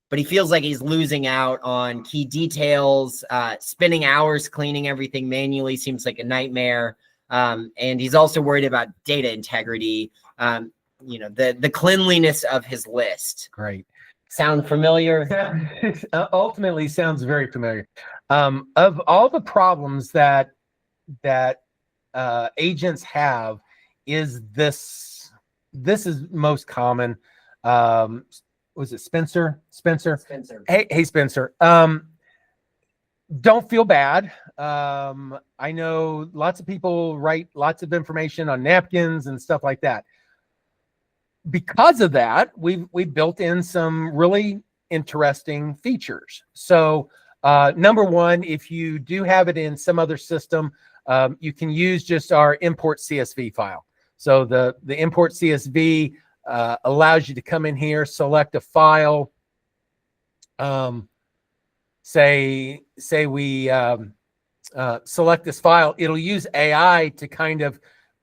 but he feels like he's losing out on key details. Spending hours cleaning everything manually seems like a nightmare. And he's also worried about data integrity, the cleanliness of his list. Great. Sound familiar? Ultimately sounds very familiar. Of all the problems that agents have, is this is most common. Was it Spencer? Spencer. Hey, Spencer. Don't feel bad. I know lots of people write lots of information on napkins and stuff like that. Because of that, we've built in some really interesting features. So number one, if you do have it in some other system, you can use just our import CSV file. So the import CSV allows you to come in here, select a file. Say we select this file, it'll use AI to kind of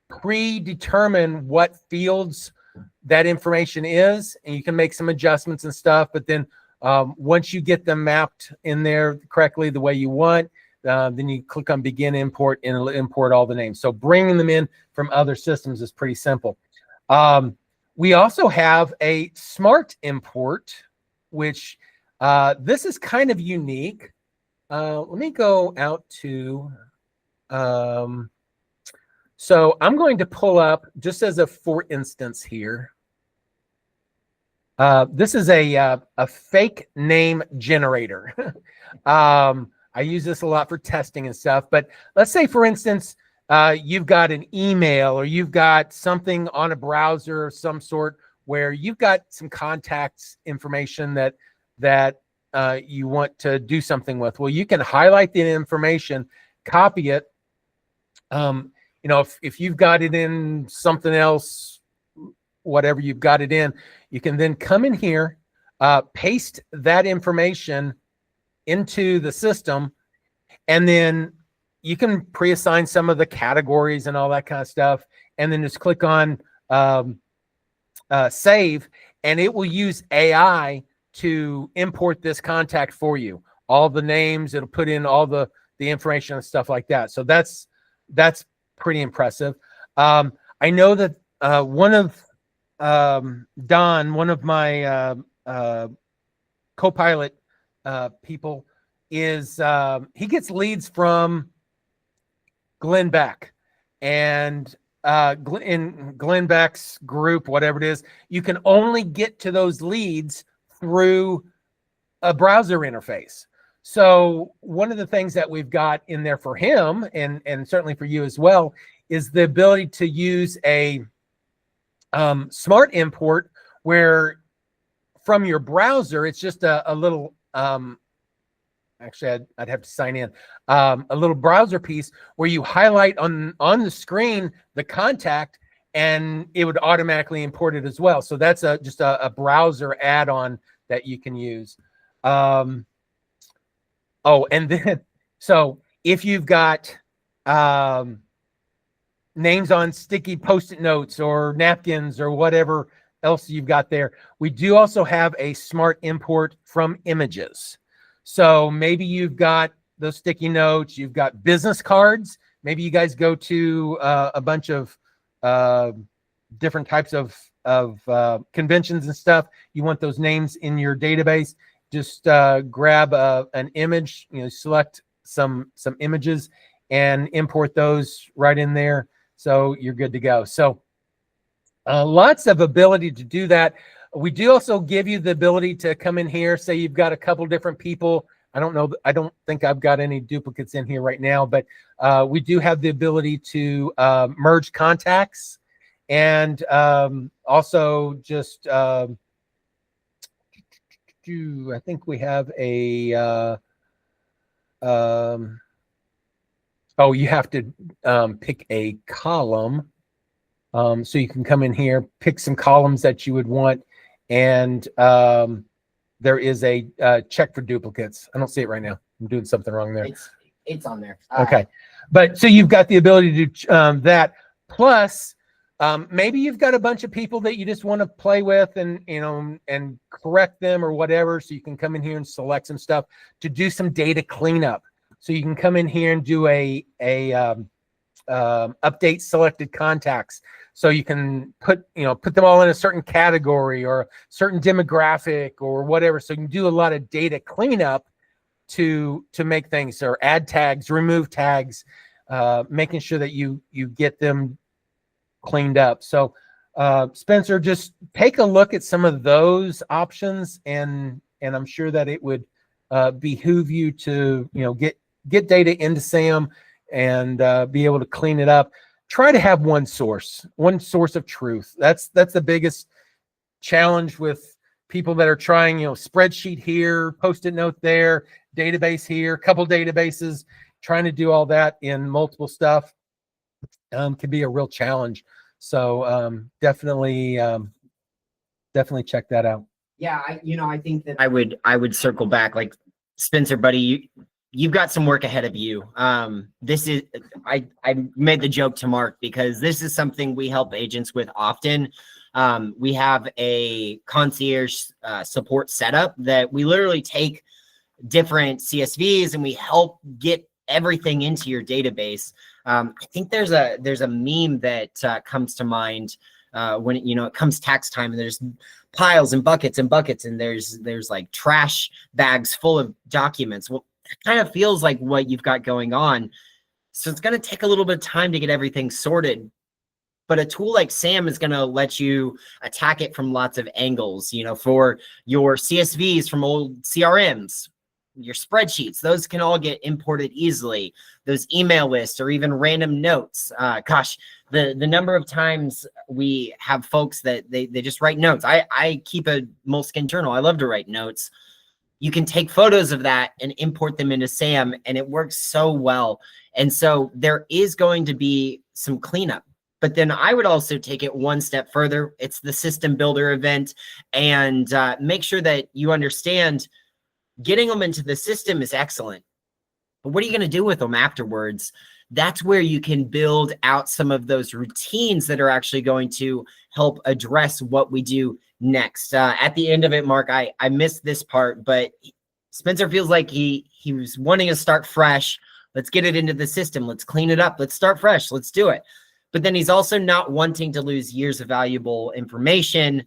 predetermine what fields that information is, and you can make some adjustments and stuff. But then once you get them mapped in there correctly the way you want, then you click on begin import and it'll import all the names. So bringing them in from other systems is pretty simple. We also have a smart import, which this is kind of unique. Let me go out to, so I'm going to pull up, just as a for instance here. This is a fake name generator. I use this a lot for testing and stuff, but let's say, for instance, you've got an email or you've got something on a browser of some sort where you've got some contacts information that you want to do something with. Well, you can highlight the information, copy it. If you've got it in something else, whatever you've got it in, you can then come in here, paste that information into the system, and then you can pre-assign some of the categories and all that kind of stuff, and then just click on save, and it will use AI to import this contact for you. All the names, it'll put in all the information and stuff like that. So that's pretty impressive. I know that one of Don, one of my co-pilot people, is he gets leads from Glenn Beck, and in Glenn Beck's group, whatever it is, you can only get to those leads through a browser interface. So one of the things that we've got in there for him, and certainly for you as well, is the ability to use a smart import where from your browser, it's just a little, actually I'd have to sign in, a little browser piece where you highlight on the screen the contact, and it would automatically import it as well. So that's just a browser add-on that you can use. And then, so if you've got names on sticky Post-it notes or napkins or whatever else you've got there, we do also have a smart import from images. So maybe you've got those sticky notes, you've got business cards. Maybe you guys go to a bunch of different types of conventions and stuff. You want those names in your database. Just grab an image, select some images and import those right in there. So you're good to go. So lots of ability to do that. We do also give you the ability to come in here, say you've got a couple different people. I don't think I've got any duplicates in here right now, but we do have the ability to merge contacts, and also just I think we have a you have to pick a column. So you can come in here, pick some columns that you would want, and there is a check for duplicates. I don't see it right now. I'm doing something wrong there. It's on there. Okay. But so you've got the ability to do that. Plus, Maybe you've got a bunch of people that you just want to play with and, and correct them or whatever. So you can come in here and select some stuff to do some data cleanup. So you can come in here and do a update selected contacts. So you can put them all in a certain category or a certain demographic or whatever. So you can do a lot of data cleanup to make things, or add tags, remove tags, making sure that you get them cleaned up. So Spencer, just take a look at some of those options, and I'm sure that it would behoove you to get data into SAM and be able to clean it up. Try to have one source of truth. That's the biggest challenge with people that are trying, spreadsheet here, post-it note there, database here, couple databases. Trying to do all that in multiple stuff can be a real challenge. So definitely check that out. Yeah, I think that I would circle back, like, Spencer, buddy, you've got some work ahead of you. This is, I made the joke to Mark because this is something we help agents with often. We have a concierge support setup that we literally take different CSVs and we help get everything into your database. I think there's a meme that comes to mind when it comes tax time, and there's piles and buckets and there's like trash bags full of documents. Well, it kind of feels like what you've got going on. So it's going to take a little bit of time to get everything sorted. But a tool like SAM is going to let you attack it from lots of angles, for your CSVs from old CRMs, your spreadsheets, those can all get imported easily. Those email lists or even random notes. Gosh, the number of times we have folks that they just write notes. I keep a Moleskine journal. I love to write notes. You can take photos of that and import them into SAM, and it works so well. And so there is going to be some cleanup. But then I would also take it one step further. It's the system builder event, and make sure that you understand getting them into the system is excellent. But what are you going to do with them afterwards? That's where you can build out some of those routines that are actually going to help address what we do next. At the end of it, Mark, I missed this part, but Spencer feels like he was wanting to start fresh. Let's get it into the system. Let's clean it up. Let's start fresh. Let's do it. But then he's also not wanting to lose years of valuable information.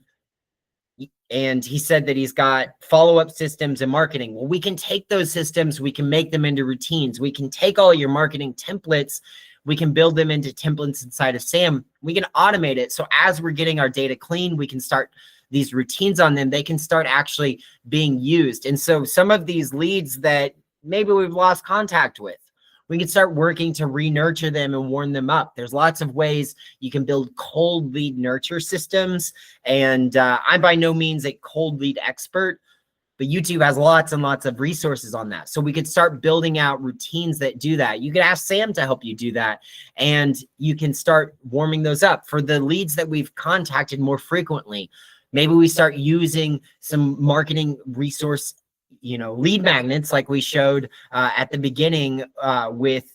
And he said that he's got follow-up systems and marketing. Well, we can take those systems, we can make them into routines. We can take all your marketing templates, we can build them into templates inside of SAM. We can automate it. So as we're getting our data clean, we can start these routines on them. They can start actually being used. And so some of these leads that maybe we've lost contact with, we can start working to re-nurture them and warm them up. There's lots of ways you can build cold lead nurture systems. And I'm by no means a cold lead expert, but YouTube has lots and lots of resources on that. So we could start building out routines that do that. You could ask Sam to help you do that. And you can start warming those up. For the leads that we've contacted more frequently, maybe we start using some marketing resource lead magnets like we showed at the beginning with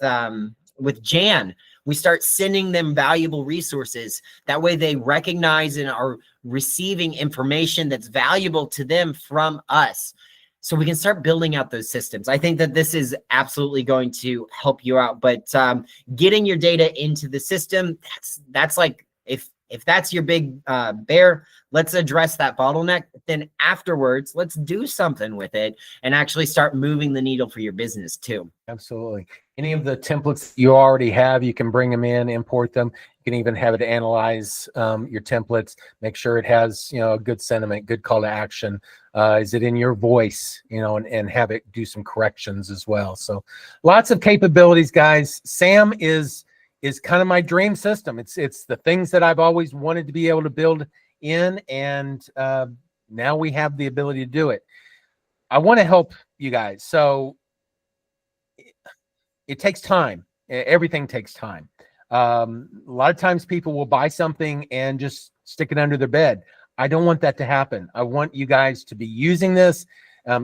Jan. We start sending them valuable resources. That way they recognize and are receiving information that's valuable to them from us. So we can start building out those systems. I think that this is absolutely going to help you out. But getting your data into the system, that's like, if that's your big bear, let's address that bottleneck. Then afterwards, let's do something with it and actually start moving the needle for your business too. Absolutely. Any of the templates you already have, you can bring them in, import them. You can even have it analyze your templates, make sure it has, a good sentiment, good call to action. Is it in your voice, and have it do some corrections as well. So lots of capabilities, guys. SAM is kind of my dream system. It's the things that I've always wanted to be able to build in, and now we have the ability to do it. I want to help you guys. So it takes time. Everything takes time. A lot of times people will buy something and just stick it under their bed. I don't want that to happen. I want you guys to be using this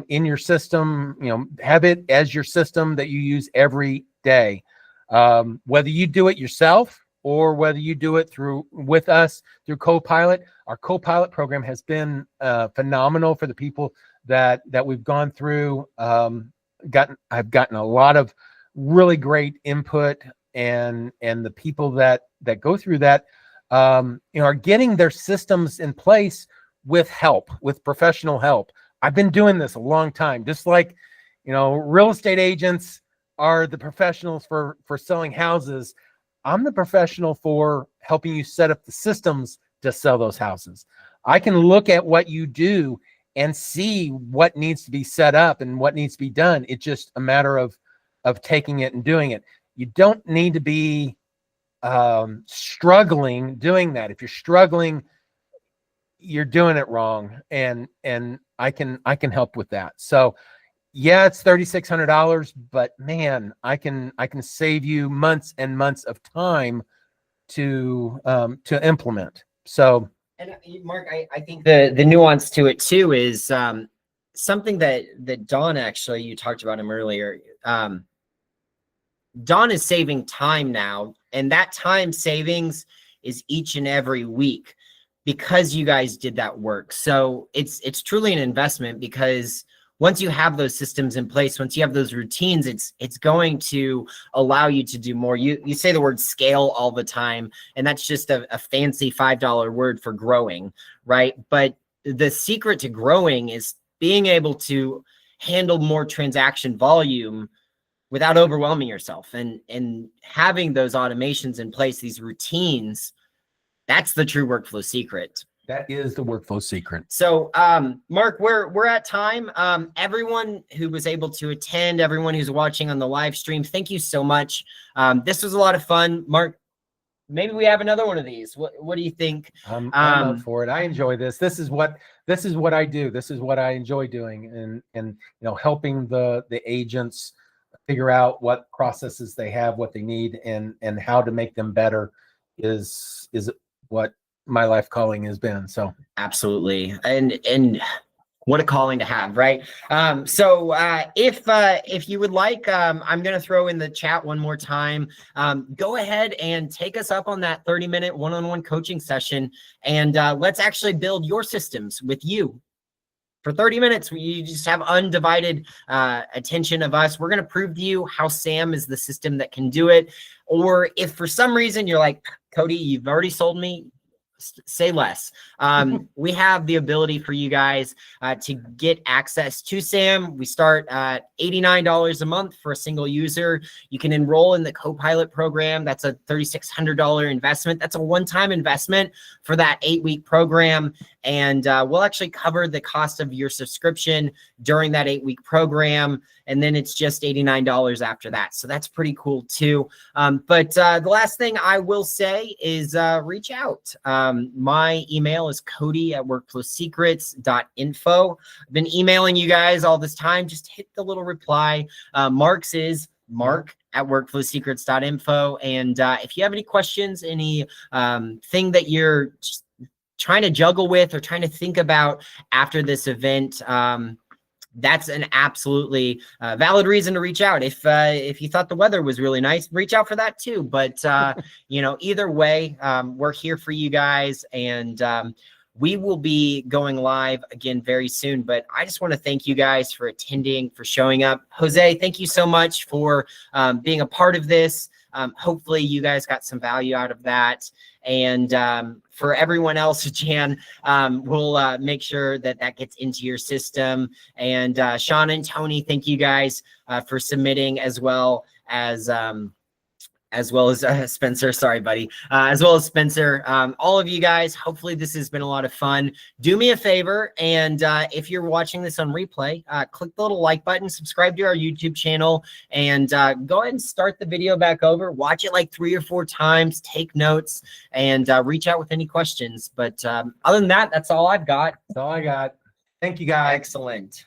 in your system, have it as your system that you use every day. Whether you do it yourself or whether you do it with us through Copilot. Our Copilot program has been phenomenal for the people that we've gone through. I've gotten a lot of really great input, and the people that go through that are getting their systems in place with help, with professional help. I've been doing this a long time, just like real estate agents are the professionals for selling houses. I'm the professional for helping you set up the systems to sell those houses. I can look at what you do and see what needs to be set up and what needs to be done. It's just a matter of taking it and doing it. You don't need to be struggling doing that. If you're struggling, you're doing it wrong, and I can help with that. So yeah, it's $3,600, but man, I can save you months and months of time to implement. So, and Mark, I think the nuance to it too is something that Don, actually, you talked about him earlier. Don is saving time now, and that time savings is each and every week because you guys did that work. So it's truly an investment, because once you have those systems in place, once you have those routines, it's going to allow you to do more. You say the word scale all the time, and that's just a fancy $5 word for growing, right? But the secret to growing is being able to handle more transaction volume without overwhelming yourself, and having those automations in place, these routines. That's the true workflow secret. That is the workflow secret. So, Mark, we're at time. Everyone who was able to attend, everyone who's watching on the live stream, thank you so much. This was a lot of fun. Mark, maybe we have another one of these. What do you think? I'm up for it. I enjoy this. This is what I do. This is what I enjoy doing, and helping the agents figure out what processes they have, what they need, and how to make them better is what my life calling has been. So absolutely. And what a calling to have, right? So if you would like, I'm going to throw in the chat one more time. Go ahead and take us up on that 30-minute one-on-one coaching session, and let's actually build your systems with you. For 30 minutes, you just have undivided attention of us. We're going to prove to you how SAM is the system that can do it. Or if for some reason you're like, Cody, you've already sold me, say less. We have the ability for you guys to get access to SAM. We start at $89 a month for a single user. You can enroll in the Copilot program. That's a $3,600 investment. That's a one-time investment for that 8-week program. And we'll actually cover the cost of your subscription during that 8-week program. And then it's just $89 after that. So that's pretty cool too. But the last thing I will say is reach out. My email is cody@workflowsecrets.info. I've been emailing you guys all this time. Just hit the little reply. Mark's is mark@workflowsecrets.info. And if you have any questions, any thing that you're just trying to juggle with or trying to think about after this event, that's an absolutely valid reason to reach out. If you thought the weather was really nice, reach out for that too. But either way, we're here for you guys, and we will be going live again very soon. But I just want to thank you guys for attending, for showing up. Jose, thank you so much for being a part of this. Hopefully you guys got some value out of that. And for everyone else, Jan, we'll make sure that gets into your system. And Shauna and Tony, thank you guys for submitting, as well as Spencer. Sorry, buddy. As well as Spencer. All of you guys, hopefully this has been a lot of fun. Do me a favor, and if you're watching this on replay, click the little like button, subscribe to our YouTube channel, and go ahead and start the video back over. Watch it like 3 or 4 times, take notes, and reach out with any questions. But other than that, that's all I've got. That's all I got. Thank you, guys. Excellent.